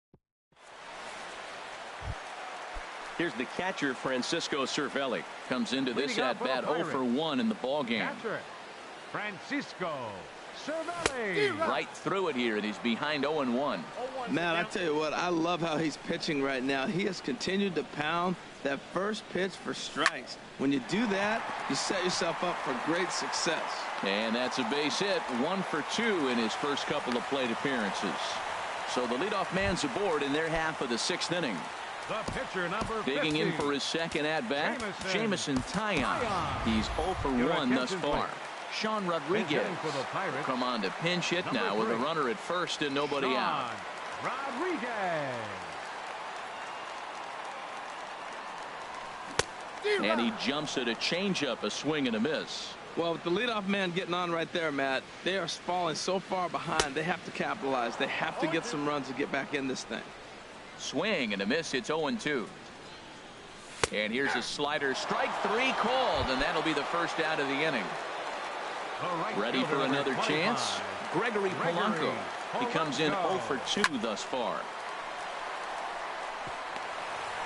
Speaker 5: Here's the catcher, Francisco Cervelli.
Speaker 1: Comes into this at bat 0 for 1 in the ball game.
Speaker 2: Catcher, Francisco Cervelli.
Speaker 1: Right through it here, and he's behind 0-1.
Speaker 3: Man, I tell you what, I love how he's pitching right now. He has continued to pound that first pitch for strikes. When you do that, you set yourself up for great success.
Speaker 1: And that's a base hit. 1 for 2 in his first couple of plate appearances. So the leadoff man's aboard in their half of the 6th inning.
Speaker 2: The pitcher, number 50.
Speaker 1: Digging in for his second at-bat, Jamison Taillon. He's 0 for 1 thus far. Sean Rodriguez come on to pinch hit now with a runner at first and nobody out.
Speaker 2: Rodriguez.
Speaker 1: And he jumps at a changeup, a swing and a miss.
Speaker 3: Well, with the leadoff man getting on right there, Matt, they are falling so far behind. They have to capitalize. They have to get some runs to get back in this thing.
Speaker 1: Swing and a miss. It's 0-2. And here's a slider. Strike 3 called, and that'll be the first out of the inning. Ready for another chance? Gregory Polanco. He comes in 0 for 2 thus far.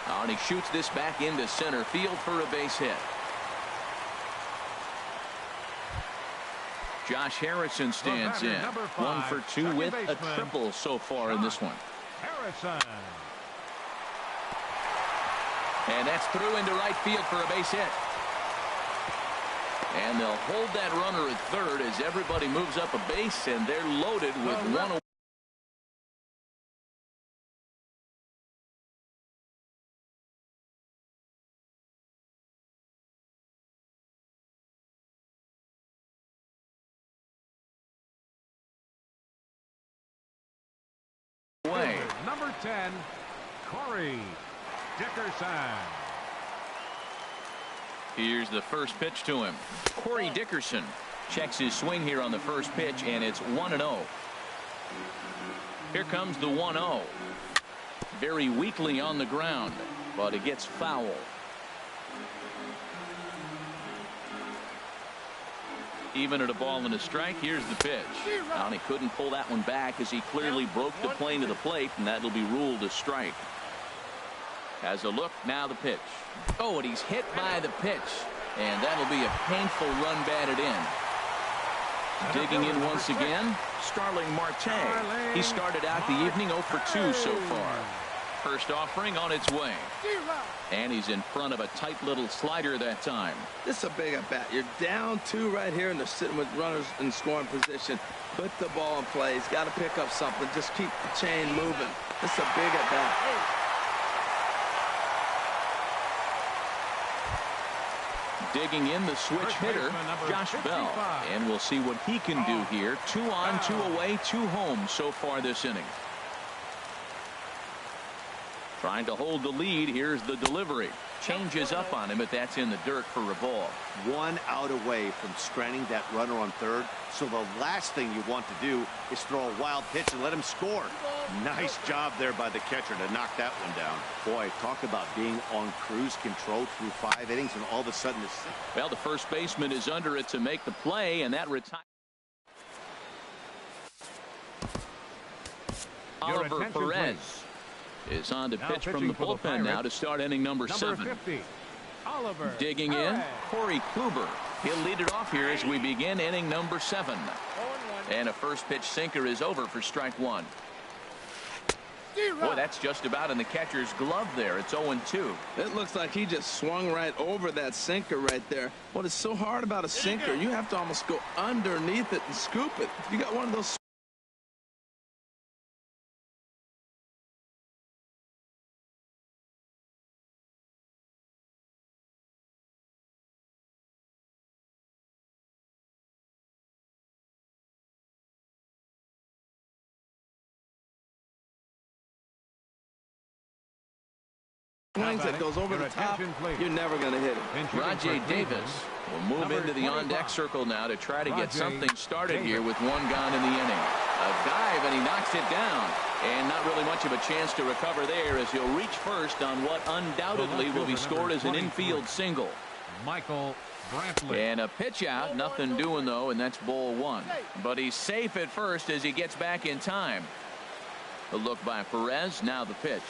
Speaker 1: And he shoots this back into center field for a base hit. Josh Harrison stands in. 1 for 2 with a triple so far in this one.
Speaker 2: Harrison.
Speaker 1: And that's through into right field for a base hit. And they'll hold that runner at third as everybody moves up a base, and they're loaded with 1 away.
Speaker 2: Number 10, Corey Dickerson.
Speaker 1: Here's the first pitch to him. Corey Dickerson checks his swing here on the first pitch, and it's 1-0. Here comes the 1-0. Very weakly on the ground, but it gets foul. Even at a ball and a strike, here's the pitch. And he couldn't pull that one back as he clearly broke the plane to the plate, and that'll be ruled a strike. Has a look, now the pitch. Oh, and he's hit by the pitch. And that'll be a painful run batted in. Digging in once again, Starling Marte. He started out the evening 0 for 2 so far. First offering on its way. And he's in front of a tight little slider that time.
Speaker 3: This is a big at bat. You're down 2 right here, and they're sitting with runners in scoring position. Put the ball in play. He's got to pick up something. Just keep the chain moving. This is a big at bat.
Speaker 1: Digging in, the switch hitter, Josh Bell. And we'll see what he can do here. 2 on, 2 away, 2 home so far this inning. Trying to hold the lead. Here's the delivery. Changes up on him, but that's in the dirt for a ball.
Speaker 4: 1 out away from stranding that runner on third. So the last thing you want to do is throw a wild pitch and let him score. Nice job there by the catcher to knock that one down. Boy, talk about being on cruise control through 5 innings, and all of a sudden this.
Speaker 1: Well, the first baseman is under it to make the play, and that retires. Oliver Perez is on to pitch from the bullpen now to start inning number 7.
Speaker 2: 50, Oliver
Speaker 1: Digging in, Corey Kluber. He'll lead it off here as we begin inning number 7. And a first pitch sinker is over for strike 1. Boy, that's just about in the catcher's glove there. It's 0-2.
Speaker 3: It looks like he just swung right over that sinker right there. What is so hard about a sinker, you have to almost go underneath it and scoop it. You got one of those. Swings that goes over the top, you're never going to hit it.
Speaker 1: Rajay Davis will move into the on-deck circle now to try to get something started here with 1 gone in the inning. A dive, and he knocks it down. And not really much of a chance to recover there as he'll reach first on what undoubtedly will be scored as an infield single.
Speaker 2: Michael Brantley.
Speaker 1: And a pitch out, nothing doing though, and that's ball 1. But he's safe at first as he gets back in time. A look by Perez, now the pitch.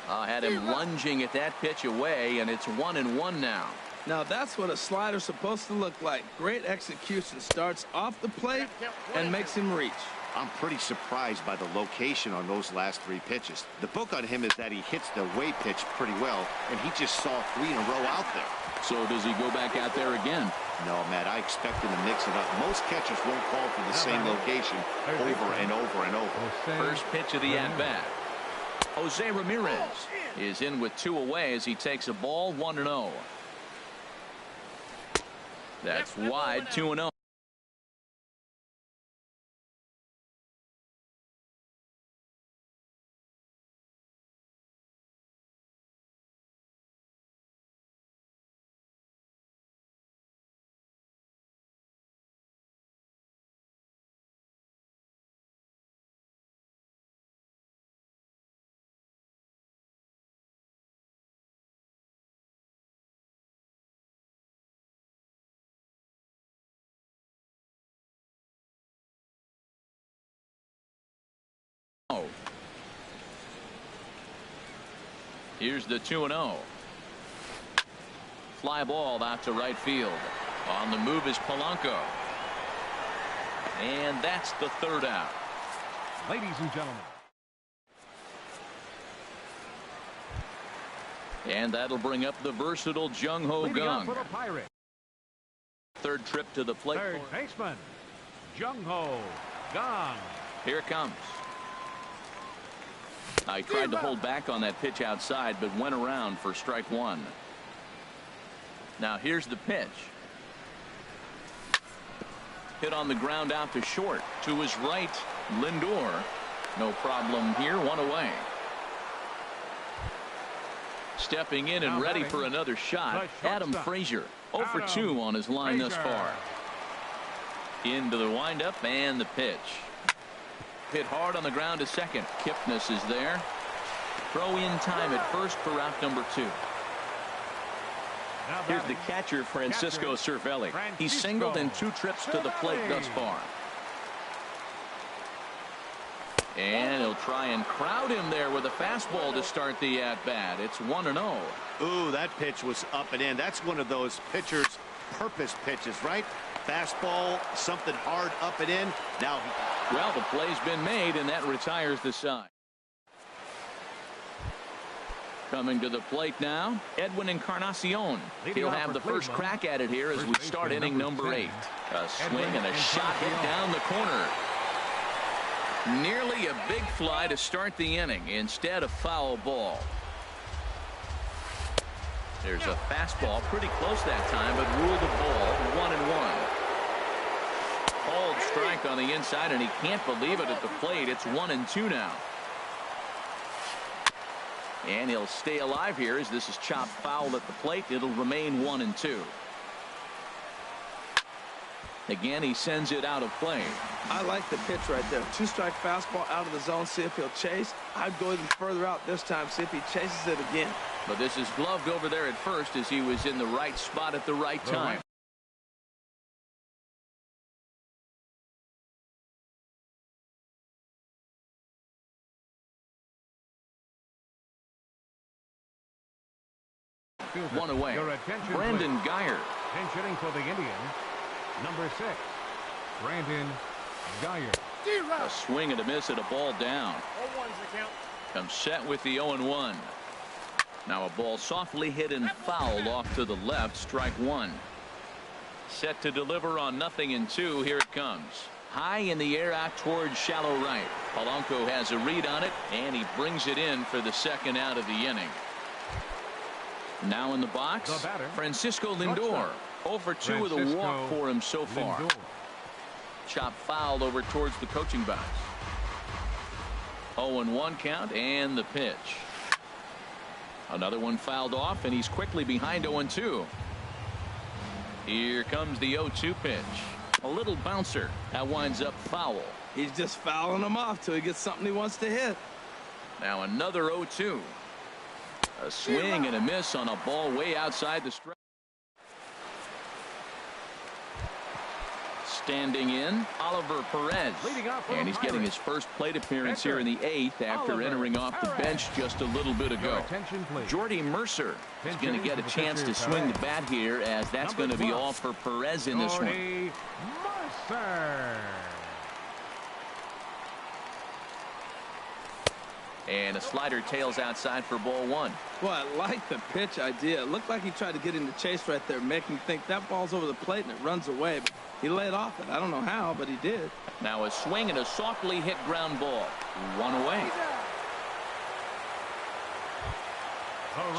Speaker 1: Had him lunging at that pitch away, and it's 1-1 now.
Speaker 3: Now that's what a slider's supposed to look like. Great execution. Starts off the plate and makes him reach.
Speaker 4: I'm pretty surprised by the location on those last 3 pitches. The book on him is that he hits the away pitch pretty well, and he just saw 3 in a row out there.
Speaker 1: So does he go back out there again?
Speaker 4: No, Matt, I expect him to mix it up. Most catchers won't call for the same location over and over and over.
Speaker 1: First pitch of the at-bat. Jose Ramirez is in with 2 away as he takes a ball 1-0. That's wide, 2-0. Here's the 2-0. Fly ball out to right field. On the move is Polanco. And that's the 3rd out.
Speaker 2: Ladies and gentlemen.
Speaker 1: And that'll bring up the versatile Jung-Ho Kang.
Speaker 2: For the Pirates.
Speaker 1: 3rd trip to the plate.
Speaker 2: 3rd baseman, Jung-Ho Kang.
Speaker 1: Here it comes. He tried to hold back on that pitch outside, but went around for strike 1. Now here's the pitch. Hit on the ground out to short. To his right, Lindor. No problem here, 1 away. Stepping in and ready for another shot, Adam Frazier. 0 for 2 on his line thus far. Into the windup and the pitch. Hit hard on the ground to second. Kipnis is there. Throw in time at first for out number 2. Here's the catcher, Francisco Cervelli. He's singled in 2 trips to the plate thus far. And he'll try and crowd him there with a fastball to start the at-bat. It's 1-0.
Speaker 4: Ooh, that pitch was up and in. That's one of those pitchers' purpose pitches, right? Fastball, something hard up and in. Now,
Speaker 1: well, the play's been made, and that retires the side. Coming to the plate now, Edwin Encarnacion. He'll have the first crack at it here as we start inning number 8. A swing and a shot hit down the corner. Nearly a big fly to start the inning. Instead, a foul ball. There's a fastball pretty close that time, but ruled a ball 1-1. Called strike on the inside, and he can't believe it at the plate. It's 1-2 now. And he'll stay alive here as this is chopped foul at the plate. It'll remain 1-2. Again, he sends it out of play.
Speaker 3: I like the pitch right there. 2-strike fastball out of the zone. See if he'll chase. I'd go even further out this time. See if he chases it again.
Speaker 1: But this is gloved over there at first as he was in the right spot at the right time. One away. Brandon Guyer.
Speaker 2: Pinch hitting for the Indians. Number 6, Brandon Guyer.
Speaker 1: A swing and a miss at a ball down.
Speaker 6: 0-1's the count.
Speaker 1: Comes set with the 0-1. Now a ball softly hit and fouled off to the left. Strike 1. Set to deliver on 0-2. Here it comes. High in the air out towards shallow right. Polanco has a read on it, and he brings it in for the second out of the inning. Now in the box, Francisco Lindor. 0-for-2 with a walk for him so far. Chop fouled over towards the coaching box. 0-1 count, and the pitch. Another one fouled off, and he's quickly behind 0-2. Here comes the 0-2 pitch. A little bouncer. That winds up foul.
Speaker 3: He's just fouling him off till he gets something he wants to hit.
Speaker 1: Now another 0-2. A swing and a miss on a ball way outside the strike. Standing in, Oliver Perez. And he's getting his first plate appearance here in the 8th after entering off the bench just a little bit ago. Jordy Mercer is going to get a chance to swing the bat here, as that's going to be all for Perez in this one. And a slider tails outside for ball 1.
Speaker 3: Well, I like the pitch idea. It looked like he tried to get in the chase right there, making me think that ball's over the plate and it runs away. But he laid off it. I don't know how, but he did.
Speaker 1: Now a swing and a softly hit ground ball. 1 away.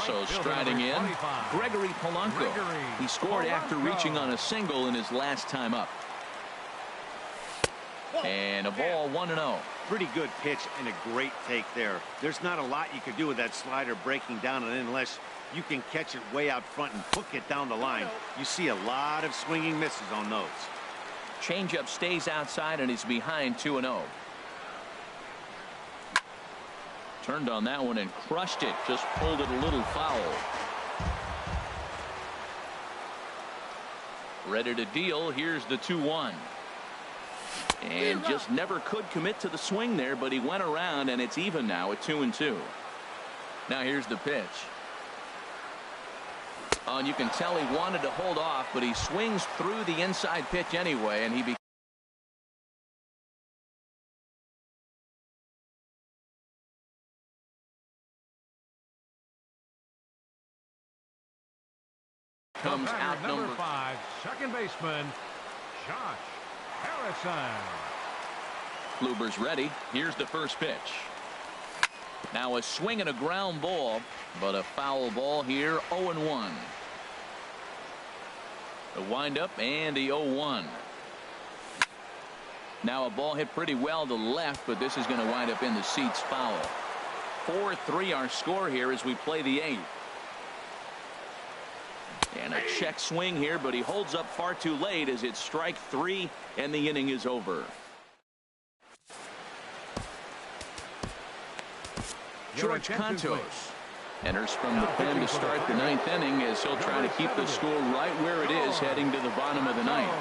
Speaker 1: So striding in, Gregory Polanco. He scored after reaching on a single in his last time up. And a ball 1-0.
Speaker 4: Pretty good pitch and a great take there. There's not a lot you could do with that slider breaking down, and unless you can catch it way out front and hook it down the line, you see a lot of swinging misses on those.
Speaker 1: Changeup stays outside, and he's behind 2-0. Turned on that one and crushed it. Just pulled it a little foul. Ready to deal. Here's the 2-1. And just never could commit to the swing there, but he went around, and it's even now at 2-2. Now here's the pitch. Oh, and you can tell he wanted to hold off, but he swings through the inside pitch anyway, and he comes out
Speaker 2: number 5, second baseman, Josh Harrison.
Speaker 1: Kluber's ready. Here's the first pitch. Now a swing and a ground ball, but a foul ball here. 0-1. The windup and the 0-1. Now a ball hit pretty well to the left, but this is going to wind up in the seats foul. 4-3 our score here as we play the 8th. And a check swing here, but he holds up far too late as it's strike 3 and the inning is over. George Contos. Enters from the pen to start the ninth inning as he'll try to keep the score right where it is heading to the bottom of the ninth.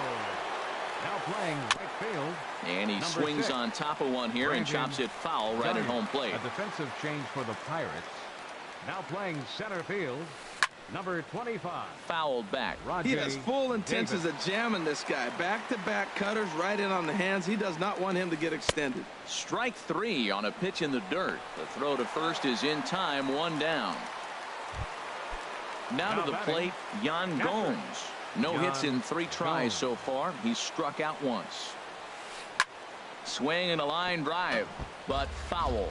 Speaker 2: Now playing right field.
Speaker 1: And he swings on top of one here and chops it foul right at home plate.
Speaker 2: A defensive change for the Pirates. Now playing center field. Number 25.
Speaker 1: Fouled back.
Speaker 3: He has full intentions of jamming this guy. Back-to-back cutters right in on the hands. He does not want him to get extended.
Speaker 1: Strike 3 on a pitch in the dirt. The throw to first is in time, 1 down. Now to the plate, Yan Gomes. No hits in 3 tries so far. He's struck out once. Swing and a line drive, but foul.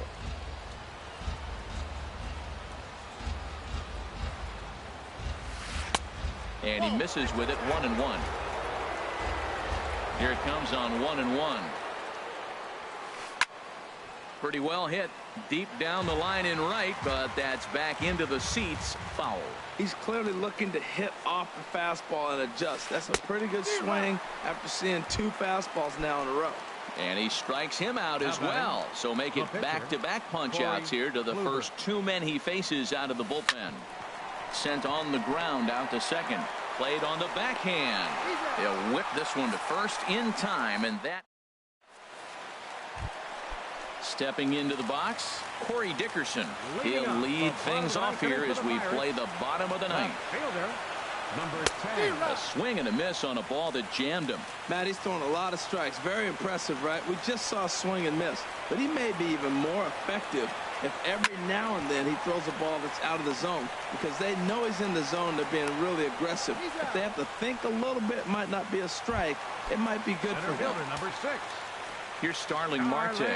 Speaker 1: And he misses with it, 1-1. Here it comes on 1-1. Pretty well hit deep down the line in right, but that's back into the seats. Foul.
Speaker 3: He's clearly looking to hit off the fastball and adjust. That's a pretty good swing after seeing 2 fastballs now in a row.
Speaker 1: And he strikes him out as well. So make it back-to-back punch-outs here to the first 2 men he faces out of the bullpen. Sent on the ground out to second. Played on the backhand. He'll whip this one to first in time, and that. Stepping into the box, Corey Dickerson. He'll lead things off here as we play the bottom of the ninth.
Speaker 2: Number 10.
Speaker 1: A swing and a miss on a ball that jammed him.
Speaker 3: Matt, he's throwing a lot of strikes. Very impressive, right? We just saw swing and miss. But he may be even more effective if every now and then he throws a ball that's out of the zone, because they know he's in the zone. They're being really aggressive. If they have to think a little bit, it might not be a strike. It might be good for him.
Speaker 2: Number 6.
Speaker 1: Here's Starling Marte, 0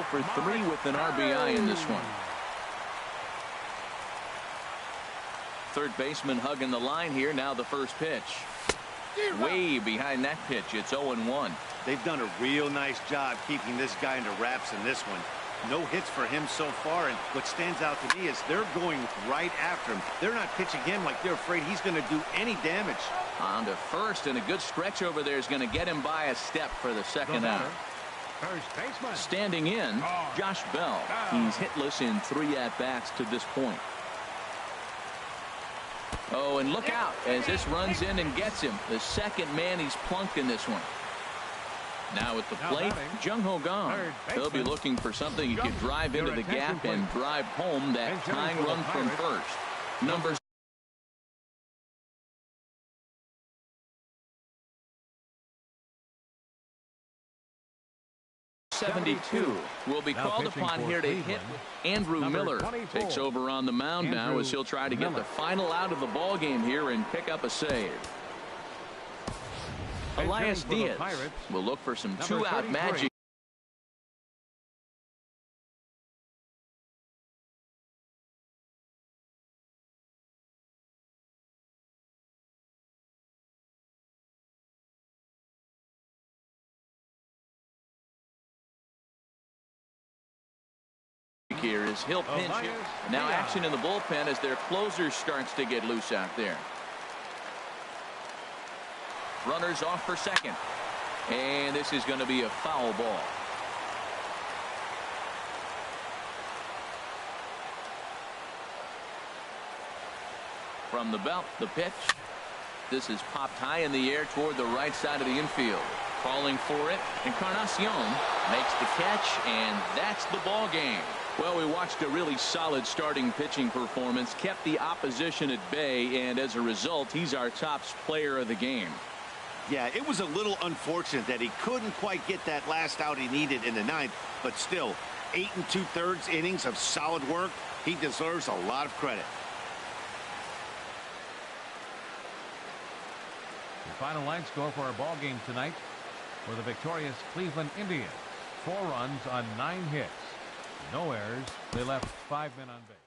Speaker 1: for 3 with an RBI in this one. Third baseman hugging the line here. Now the first pitch. Way behind that pitch. It's 0-1.
Speaker 4: They've done a real nice job keeping this guy into wraps in this one. No hits for him so far, and what stands out to me is they're going right after him. They're not pitching him like they're afraid he's going to do any damage.
Speaker 1: On to first, and a good stretch over there is going to get him by a step for the second out.
Speaker 2: First baseman.
Speaker 1: Standing in, Josh Bell. He's hitless in 3 at-bats to this point. Oh, and look out as this runs in and gets him. The second man he's plunked in this one. Now at the plate, Jung-Ho Kang. He'll be looking for something he could drive into the gap and drive home that tying run from first. Number 72 will be called upon here to hit. Andrew Miller takes over on the mound now as he'll try to get the final out of the ball game here and pick up a save. Elias Diaz will look for some 2-out magic. Here is he'll pinch it. Now action in the bullpen as their closer starts to get loose out there. Runners off for second. And this is going to be a foul ball. From the belt, the pitch. This is popped high in the air toward the right side of the infield. Calling for it. Encarnacion makes the catch, and that's the ball game. Well, we watched a really solid starting pitching performance, kept the opposition at bay, and as a result, he's our top player of the game.
Speaker 4: Yeah, it was a little unfortunate that he couldn't quite get that last out he needed in the ninth, but still, 8 2/3 innings of solid work. He deserves a lot of credit.
Speaker 2: The final line score for our ball game tonight for the victorious Cleveland Indians. 4 runs on 9 hits. No errors. They left 5 men on base.